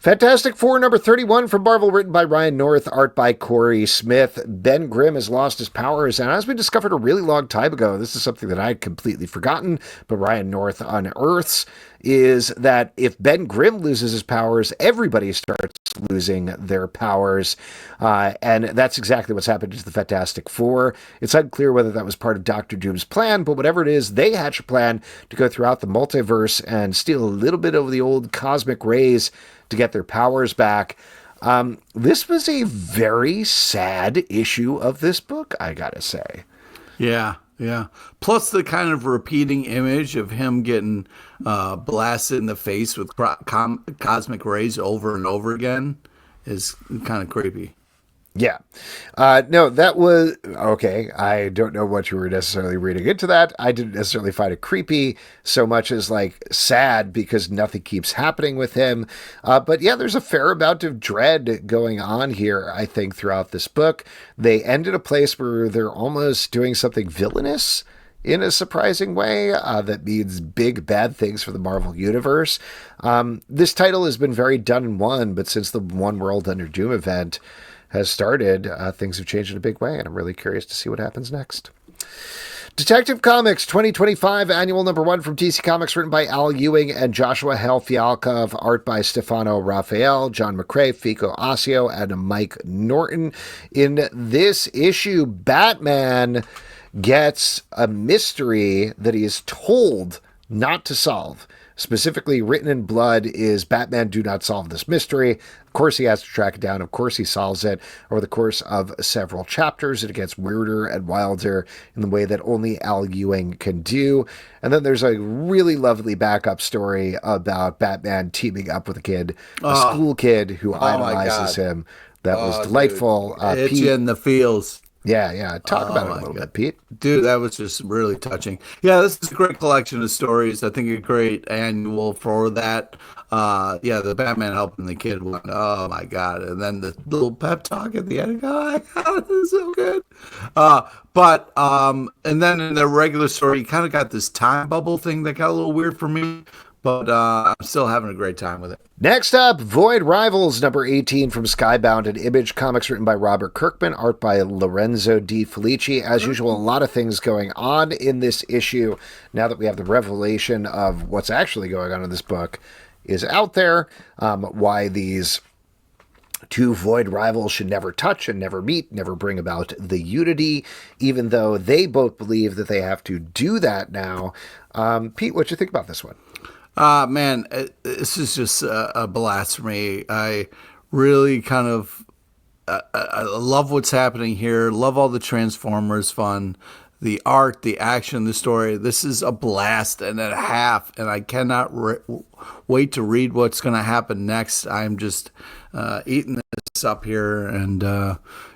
Fantastic Four number 31 from Marvel, written by Ryan North, art by Corey Smith. Ben Grimm has lost his powers, and as we discovered a really long time ago, this is something that I had completely forgotten, but Ryan North unearths, is that if Ben Grimm loses his powers, everybody starts losing their powers, and that's exactly what's happened to the Fantastic Four. It's unclear whether that was part of Doctor Doom's plan, but whatever it is, they hatch a plan to go throughout the multiverse and steal a little bit of the old cosmic rays to get their powers back. This was a very sad issue of this book, I gotta say. Yeah. Plus the kind of repeating image of him getting blasted in the face with cosmic rays over and over again is kind of creepy. Yeah. No, that was okay. I don't know what you were necessarily reading into that. I didn't necessarily find it creepy so much as like sad because nothing keeps happening with him. But yeah, there's a fair amount of dread going on here, I think, throughout this book. They end at a place where they're almost doing something villainous in a surprising way that means big bad things for the Marvel Universe. This title has been very done and won, but since the One World Under Doom event has started, things have changed in a big way, and I'm really curious to see what happens next. Detective Comics 2025 annual number 1 from DC Comics, written by Al Ewing and Joshua Helfialkov, art by Stefano Raphael, John McCrae, Fico Ossio, and Mike Norton. In this issue, Batman gets a mystery that he is told not to solve. Specifically written in blood is Batman, do not solve this mystery. Of course he has to track it down. Of course he solves it over the course of several chapters. It gets weirder and wilder in the way that only Al Ewing can do. And then there's a really lovely backup story about Batman teaming up with a school kid who idolizes him. That was delightful. Hit you in the feels. Yeah. Talk about it a little bit, Pete. Dude, that was just really touching. Yeah, this is a great collection of stories. I think a great annual for that. The Batman helping the kid one. Oh, my God. And then the little pep talk at the end. Oh, my God, this is so good. And then in the regular story, you kind of got this time bubble thing that got a little weird for me. But I'm still having a great time with it. Next up, Void Rivals, number 18 from Skybound and Image Comics, written by Robert Kirkman, art by Lorenzo Di Felici. As usual, a lot of things going on in this issue. Now that we have the revelation of what's actually going on in this book is out there, why these two void rivals should never touch and never meet, never bring about the unity, even though they both believe that they have to do that now. Pete, what do you think about this one? Man, this is just a blast for me. I really kind of I love what's happening here. Love all the Transformers fun, the art, the action, the story. This is a blast and a half, and I cannot wait to read what's going to happen next. I'm just eating this up here, and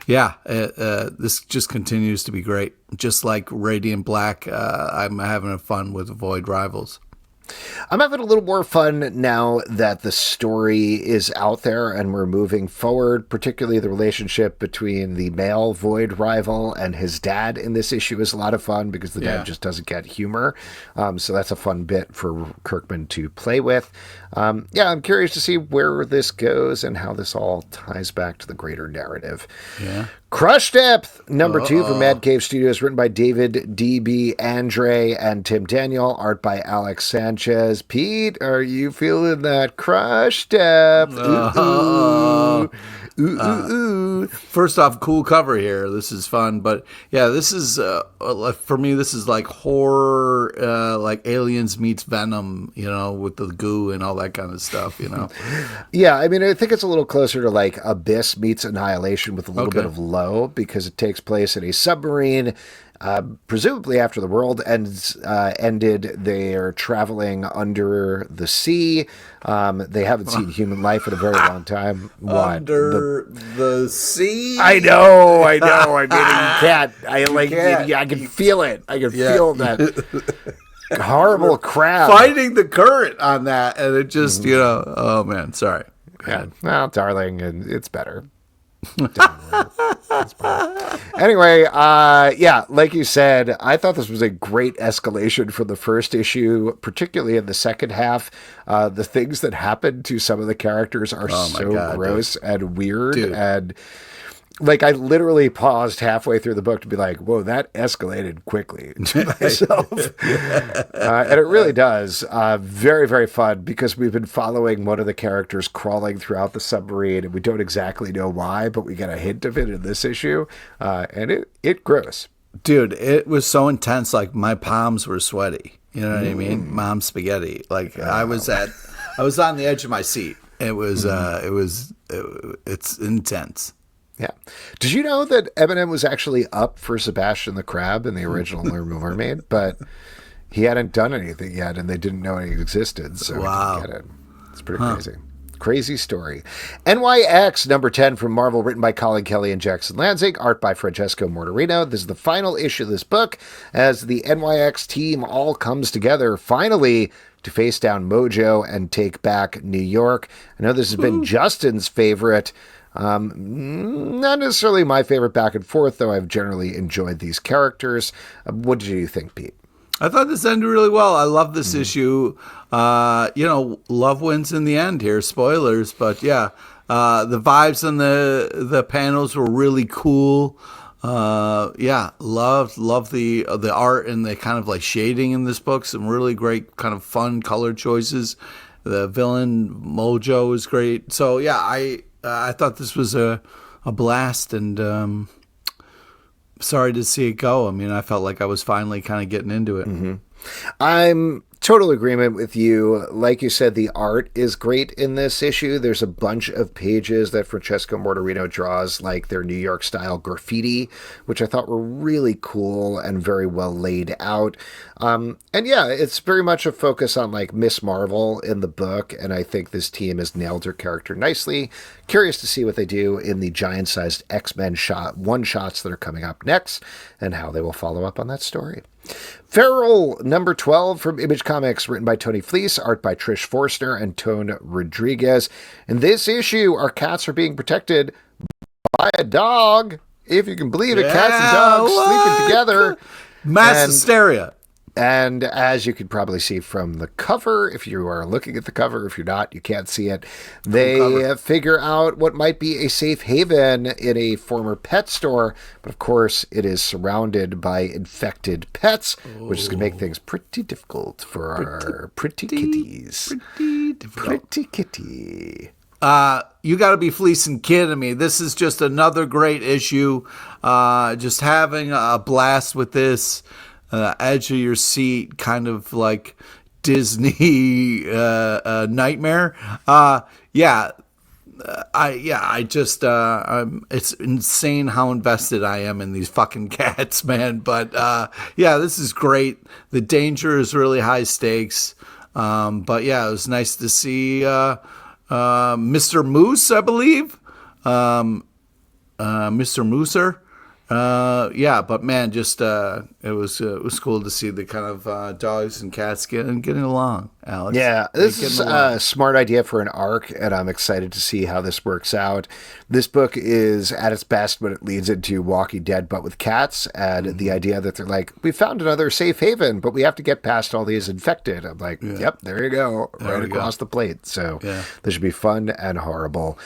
this just continues to be great. Just like Radiant Black, I'm having fun with Void Rivals. I'm having a little more fun now that the story is out there and we're moving forward, particularly the relationship between the male Void rival and his dad in this issue is a lot of fun because the dad just doesn't get humor. So that's a fun bit for Kirkman to play with. I'm curious to see where this goes and how this all ties back to the greater narrative. Yeah. Crush Depth, number 2 from Mad Cave Studios, written by David D.B. Andre and Tim Daniel, art by Alex Sanchez. Pete, are you feeling that Crush Depth? First off, cool cover here. This is fun, but yeah, this is for me. This is like horror, like Aliens meets Venom, with the goo and all that kind of stuff, Yeah, I mean, I think it's a little closer to like Abyss meets Annihilation with a little bit of low because it takes place in a submarine. Presumably after the world ended, they are traveling under the sea. They haven't seen human life in a very long time. Under the sea? I know. I mean, you can't. I can feel it. I can feel that horrible crowd fighting the current on that, and it just, oh man, sorry. Yeah. Well, darling, and it's better. That's fine. Anyway, yeah, like you said, I thought this was a great escalation from the first issue, particularly in the second half. The things that happen to some of the characters are gross and weird. And like, I literally paused halfway through the book to be like, whoa, that escalated quickly to myself. And it really does. Very, very fun, because we've been following one of the characters crawling throughout the submarine, and we don't exactly know why, but we get a hint of it in this issue. And it grows. Dude, it was so intense. Like, my palms were sweaty. You know what I mean? Mom spaghetti. Like, I was on the edge of my seat. It's intense. Yeah. Did you know that Eminem was actually up for Sebastian the Crab in the original Little Mermaid, but he hadn't done anything yet, and they didn't know he existed, so he didn't get it. It's pretty crazy. Crazy story. NYX number 10 from Marvel, written by Collin Kelly and Jackson Lanzing, art by Francesco Mortarino. This is the final issue of this book as the NYX team all comes together finally to face down Mojo and take back New York. I know this has been Justin's favorite. Not necessarily my favorite back and forth, though I've generally enjoyed these characters. What did you think, Pete? I thought this ended really well. I love this issue. Love wins in the end here. Spoilers, but yeah, the vibes and the panels were really cool. Loved the art and the kind of like shading in this book. Some really great kind of fun color choices. The villain Mojo is great. So yeah, I thought this was a blast, and sorry to see it go. I mean, I felt like I was finally kind of getting into it. Mm-hmm. I'm total agreement with you. Like you said, the art is great in this issue. There's a bunch of pages that Francesco Mortarino draws, like their New York style graffiti, which I thought were really cool and very well laid out. And yeah, it's very much a focus on like Miss Marvel in the book, and I think this team has nailed her character nicely. Curious to see what they do in the giant-sized X-Men one-shots that are coming up next, and how they will follow up on that story. Feral number 12 from Image Comics, written by Tony Fleece, art by Trish Forstner and Tone Rodriguez. In this issue, our cats are being protected by a dog. If you can believe it, cats and dogs sleeping together. Mass hysteria. And as you could probably see from the cover, if you are looking at the cover, if you're not, you can't see it, they figure out what might be a safe haven in a former pet store. But of course, it is surrounded by infected pets, which is going to make things pretty difficult for our pretty kitties. Pretty kitty. You got to be fleecing kidding me. This is just another great issue. Just having a blast with this. Edge of your seat, kind of like Disney nightmare. It's insane how invested I am in these fucking cats, man. But this is great. The danger is really high stakes. But yeah, it was nice to see Mr. Moose, I believe. Mr. Mooser. But man, just it was cool to see the kind of dogs and cats getting along, Alex. Yeah, this is a smart idea for an arc, and I'm excited to see how this works out. This book is at its best when it leads into Walking Dead, but with cats, and the idea that they're like, we found another safe haven, but we have to get past all these infected. I'm like, yep, there you go, right across the plate. So this should be fun and horrible.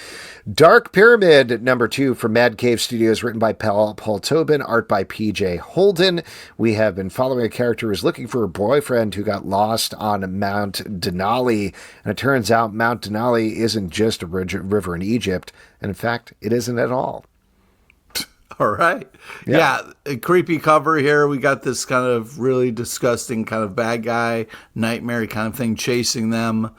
Dark Pyramid number 2 from Mad Cave Studios, written by Paul Tobin, art by PJ Holden. We have been following a character who's looking for a boyfriend who got lost on Mount Denali, and it turns out Mount Denali isn't just a river in Egypt, and in fact, it isn't at all. All right. Yeah, a creepy cover here. We got this kind of really disgusting kind of bad guy, nightmare kind of thing chasing them.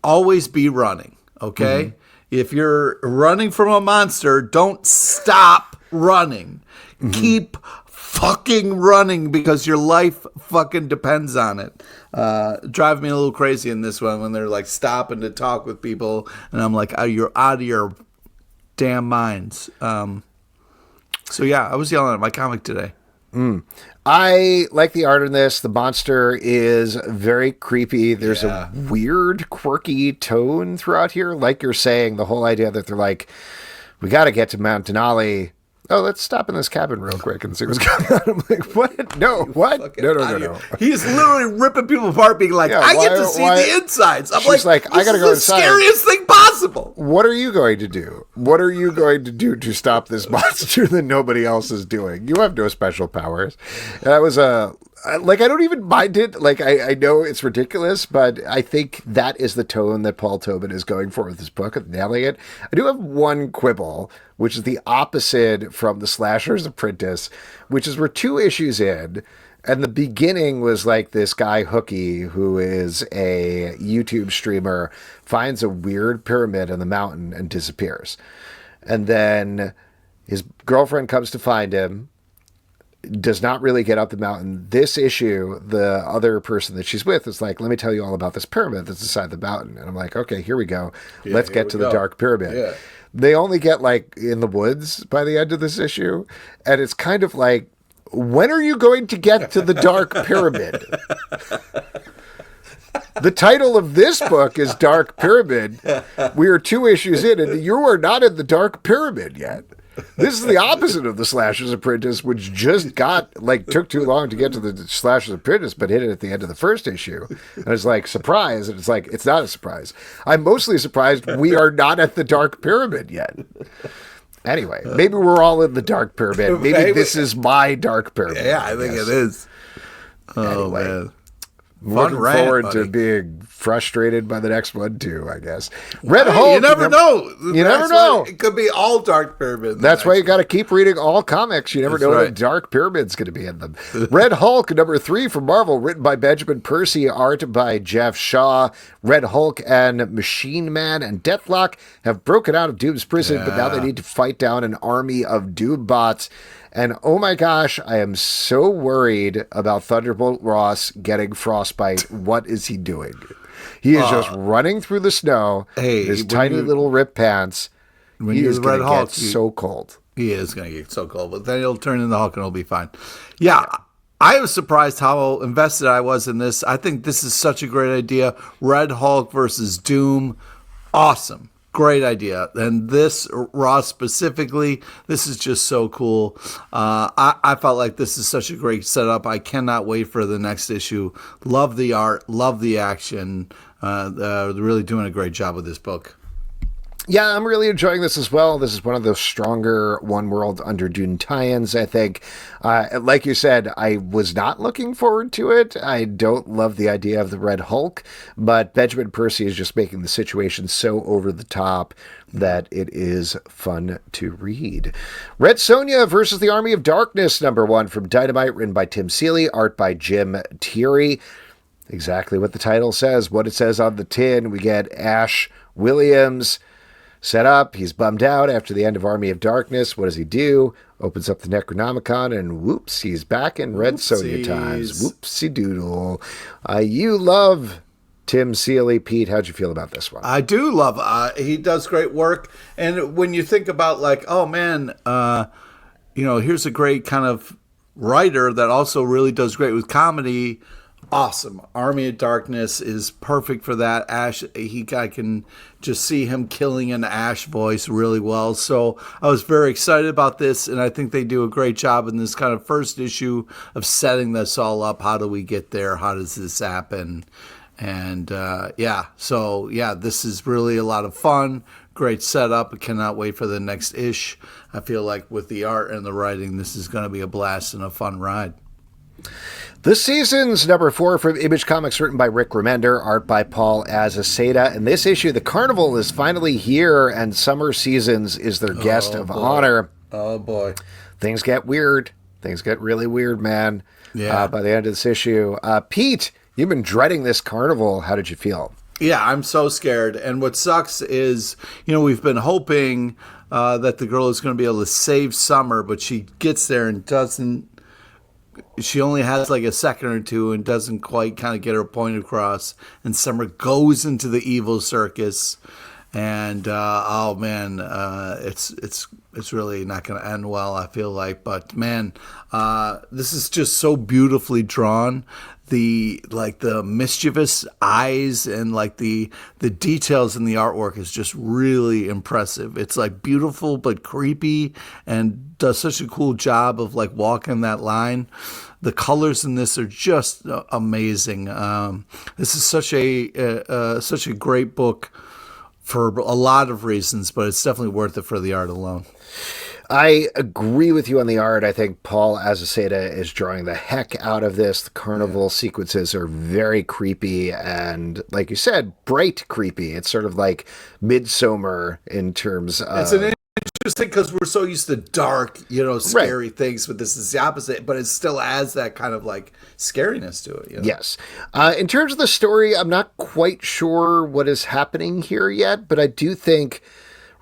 Always be running, okay? Mm-hmm. If you're running from a monster, don't stop running. Mm-hmm. Keep fucking running, because your life fucking depends on it. Drive me a little crazy in this one when they're like stopping to talk with people, and I'm like, oh, you're out of your damn minds. I was yelling at my comic today. I like the art in this. The monster is very creepy. There's a weird, quirky tone throughout here. Like you're saying, the whole idea that they're like, we got to get to Mount Denali. Oh, let's stop in this cabin real quick and see what's going on. I'm like, what? No, what? No. He's literally ripping people apart, being like, I get to see the insides. I'm She's like, I got to go inside. The scariest thing possible. What are you going to do? What are you going to do to stop this monster that nobody else is doing? You have no special powers. And that was I don't even mind it. Like, I know it's ridiculous, but I think that is the tone that Paul Tobin is going for with this book, of nailing it. I do have one quibble, which is the opposite from the Slashers Apprentice, which is we're 2 issues in, and the beginning was like this guy, Hookie, who is a YouTube streamer, finds a weird pyramid in the mountain and disappears. And then his girlfriend comes to find him, does not really get up the mountain. This issue, the other person that she's with is like, let me tell you all about this pyramid that's inside the mountain. And I'm like, okay, here we go. Let's get to the dark pyramid. Yeah. They only get like in the woods by the end of this issue. And it's kind of like, when are you going to get to the dark pyramid? The title of this book is Dark Pyramid. We are 2 issues in, and you are not in the Dark Pyramid yet. This is the opposite of the Slashers Apprentice, which just took too long to get to the Slashers Apprentice, but hit it at the end of the first issue. And it's like, surprise. And it's like, it's not a surprise. I'm mostly surprised we are not at the Dark Pyramid yet. Anyway, maybe we're all in the Dark Pyramid. Maybe this is my Dark Pyramid. Yeah, I think it is. Oh, anyway. Man. Looking forward to being frustrated by the next one too, I guess. Red Hulk. You never know. You never know. It could be all Dark Pyramid. That's why you got to keep reading all comics. You never know what Dark Pyramid's going to be in them. Red Hulk, number 3 from Marvel, written by Benjamin Percy, art by Jeff Shaw. Red Hulk and Machine Man and Deathlock have broken out of Doom's prison, but now they need to fight down an army of Doom bots. And oh my gosh, I am so worried about Thunderbolt Ross getting frostbite. What is he doing? He is just running through the snow in his tiny little ripped pants. He is going to get so cold. He is going to get so cold, but then he'll turn into Hulk and it'll be fine. Yeah, I was surprised how invested I was in this. I think this is such a great idea. Red Hulk versus Doom. Awesome. Great idea. And this, Ross specifically, this is just so cool. I felt like this is such a great setup. I cannot wait for the next issue. Love the art. Love the action. They're really doing a great job with this book. Yeah, I'm really enjoying this as well. This is one of the stronger One World Under Dune tie-ins, I think. Like you said, I was not looking forward to it. I don't love the idea of the Red Hulk, but Benjamin Percy is just making the situation so over the top that it is fun to read. Red Sonja versus the Army of Darkness, number 1 from Dynamite, written by Tim Seeley, art by Jim Thierry. Exactly what the title says, what it says on the tin. We get Ash Williams set up. He's bummed out after the end of Army of Darkness. What does he do? Opens up the Necronomicon, and whoops, he's back in Red Sonja times. Whoopsie doodle. You love Tim Seeley. Pete, how'd you feel about this one? I do love he does great work. And when you think about like, oh man, here's a great kind of writer that also really does great with comedy. Awesome. Army of Darkness is perfect for that. Ash, I can just see him killing an Ash voice really well. So I was very excited about this, and I think they do a great job in this kind of first issue of setting this all up. How do we get there? How does this happen? And this is really a lot of fun. Great setup. I cannot wait for the next ish. I feel like with the art and the writing, this is going to be a blast and a fun ride. The Seasons, number 4 from Image Comics, written by Rick Remender, art by Paul Azaceta. In this issue, the carnival is finally here, and Summer Seasons is their guest of honor. Oh, boy. Things get weird. Things get really weird, man. Yeah. By the end of this issue. Pete, you've been dreading this carnival. How did you feel? Yeah, I'm so scared. And what sucks is, we've been hoping that the girl is going to be able to save Summer, but she gets there and doesn't. She only has like a second or two and doesn't quite kind of get her point across. And Summer goes into the evil circus. And oh man, it's really not going to end well, I feel like. But man, this is just so beautifully drawn. The mischievous eyes and like the details in the artwork is just really impressive. It's like beautiful but creepy, and does such a cool job of like walking that line. The colors in this are just amazing. This is such a great book for a lot of reasons, but it's definitely worth it for the art alone. I agree with you on the art. I think Paul Azaceta is drawing the heck out of this. The carnival sequences are very creepy and, like you said, bright creepy. It's sort of like Midsummer in terms of... It's an interesting because we're so used to dark, scary things, but this is the opposite, but it still has that kind of like scariness to it. Yes. In terms of the story, I'm not quite sure what is happening here yet, but I do think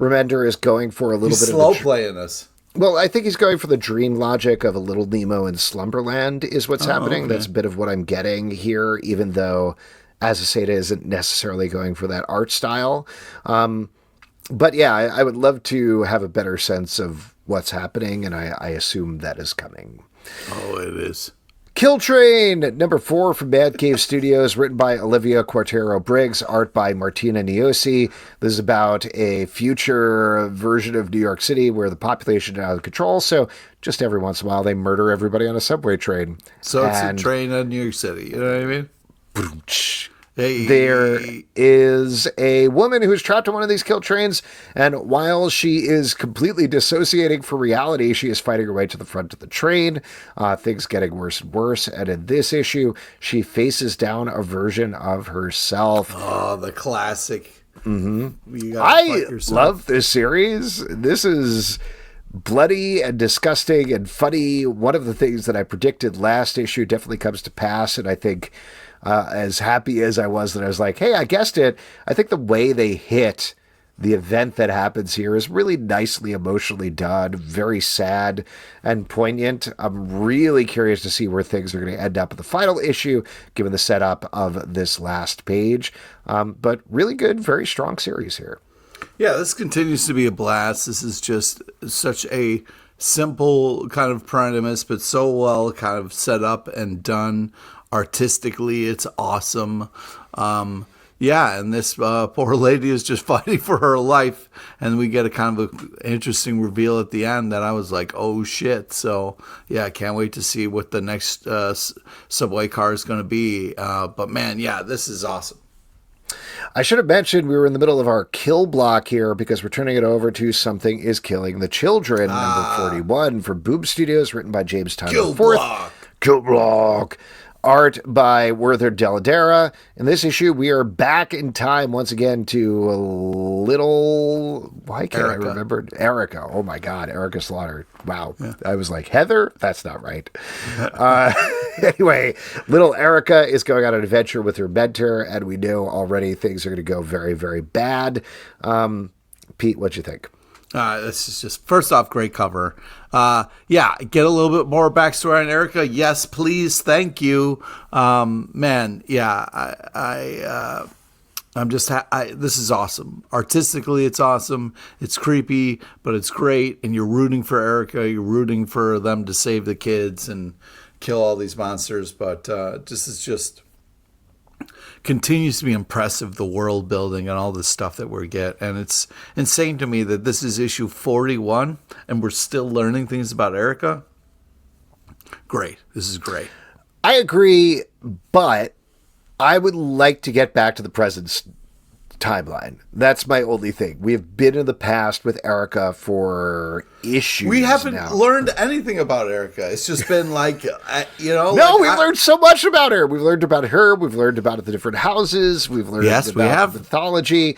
Remender is going for a little bit slow of playing us. Well, I think he's going for the dream logic of a Little Nemo in Slumberland is what's happening. Okay. That's a bit of what I'm getting here, even though Azaceta isn't necessarily going for that art style. But yeah, I would love to have a better sense of what's happening, and I assume that is coming. Oh, it is. Kill Train, number 4 from Mad Cave Studios, written by Olivia Quartero Briggs, art by Martina Niosi. This is about a future version of New York City where the population is out of control, so just every once in a while they murder everybody on a subway train. So it's a train in New York City, you know what I mean? Hey. There is a woman who is trapped on one of these kill trains, and while she is completely dissociating from reality, she is fighting her way to the front of the train, things getting worse and worse, and in this issue, she faces down a version of herself. Oh, the classic. Mm-hmm. I love this series. This is bloody and disgusting and funny. One of the things that I predicted last issue definitely comes to pass, and I think... as happy as I was that I was like, hey, I guessed it. I think the way they hit the event that happens here is really nicely emotionally done, very sad and poignant. I'm really curious to see where things are going to end up in the final issue, given the setup of this last page. But really good, very strong series here. Yeah, this continues to be a blast. This is just such a simple kind of premise, but so well kind of set up and done. Artistically, it's awesome. And this poor lady is just fighting for her life, and we get a kind of an interesting reveal at the end that I was like, oh shit. So yeah, I can't wait to see what the next subway car is going to be. But man, yeah, this is awesome. I should have mentioned we were in the middle of our kill block here because we're turning it over to Something is Killing the Children, number 41 from Boom Studios, written by James Tynion IV. Kill block. Art by Werther Dell'Edera. In this issue, we are back in time once again to why can't Erica. I remember? Erica. Oh my God, Erica Slaughter. Wow. Yeah. I was like, Heather? That's not right. Anyway, little Erica is going on an adventure with her mentor, and we know already things are going to go very, very bad. Pete, what'd you think? This is just, first off, great cover. Get a little bit more backstory on Erica. Yes, please. Thank you. Man, yeah, this is awesome. Artistically, it's awesome. It's creepy, but it's great. And you're rooting for Erica. You're rooting for them to save the kids and kill all these monsters. But this is just... continues to be impressive, the world building and all this stuff that we get. And it's insane to me that this is issue 41 and we're still learning things about Erica. Great. This is great. I agree, but I would like to get back to the present timeline. That's my only thing. We have been in the past with Erica for issues. We haven't learned anything about Erica. It's just been like, No, we've learned so much about her. We've learned about her. We've learned about the different houses. We've learned about the mythology.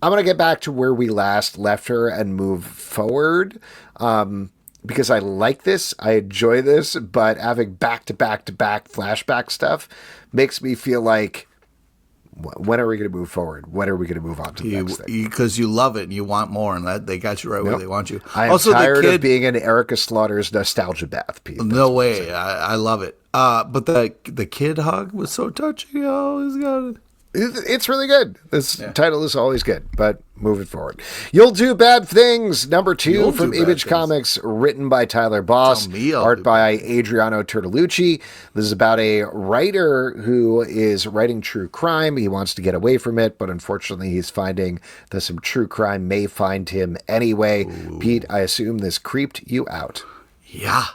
I'm going to get back to where we last left her and move forward. Because I like this. I enjoy this. But having back-to-back-to-back flashback stuff makes me feel like, when are we going to move forward? When are we going to move on to the next thing? Because you love it and you want more, and that they got you right where they want you. I am tired of being in Erica Slaughter's nostalgia bath, Pete. No way. I love it. But the kid hug was so touching. Oh, he's got it. It's really good. This title is always good, but moving forward. You'll Do Bad Things, number 2 from Image Comics, written by Tyler Boss, art by Adriano Turtolucci. This is about a writer who is writing true crime. He wants to get away from it, but unfortunately he's finding that some true crime may find him anyway. Ooh. Pete, I assume this creeped you out. Yeah.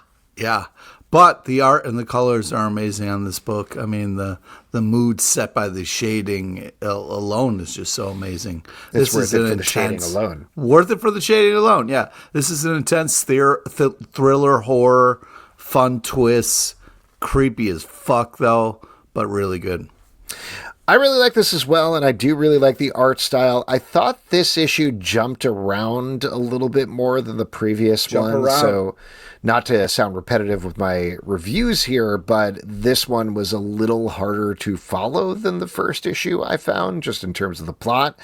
But the art and the colors are amazing on this book. I mean, the mood set by the shading alone is just so amazing. It's worth it for the shading alone. Worth it for the shading alone, yeah. This is an intense thriller, horror, fun twists. Creepy as fuck, though, but really good. I really like this as well, and I do really like the art style. I thought this issue jumped around a little bit more than the previous one, so not to sound repetitive with my reviews here, but this one was a little harder to follow than the first issue, I found, just in terms of the plot.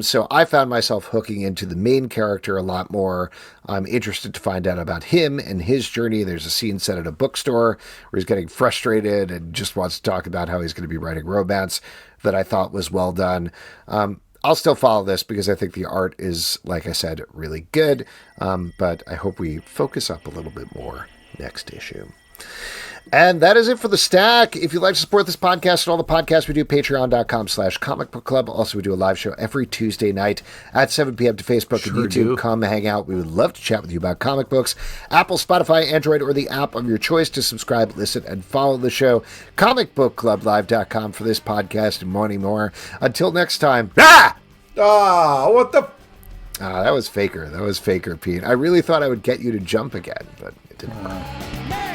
So I found myself hooking into the main character a lot more. I'm interested to find out about him and his journey. There's a scene set at a bookstore where he's getting frustrated and just wants to talk about how he's going to be writing romance that I thought was well done. I'll still follow this because I think the art is, like I said, really good. But I hope we focus up a little bit more next issue. And that is it for the stack. If you'd like to support this podcast and all the podcasts we do, patreon.com/Comic Book Club. Also, we do a live show every Tuesday night at 7 p.m. to Facebook and YouTube. Come hang out. We would love to chat with you about comic books. Apple, Spotify, Android, or the app of your choice to subscribe, listen, and follow the show. ComicBookClubLive.com for this podcast and many more. Until next time. What the... that was faker. That was faker, Pete. I really thought I would get you to jump again, but it didn't.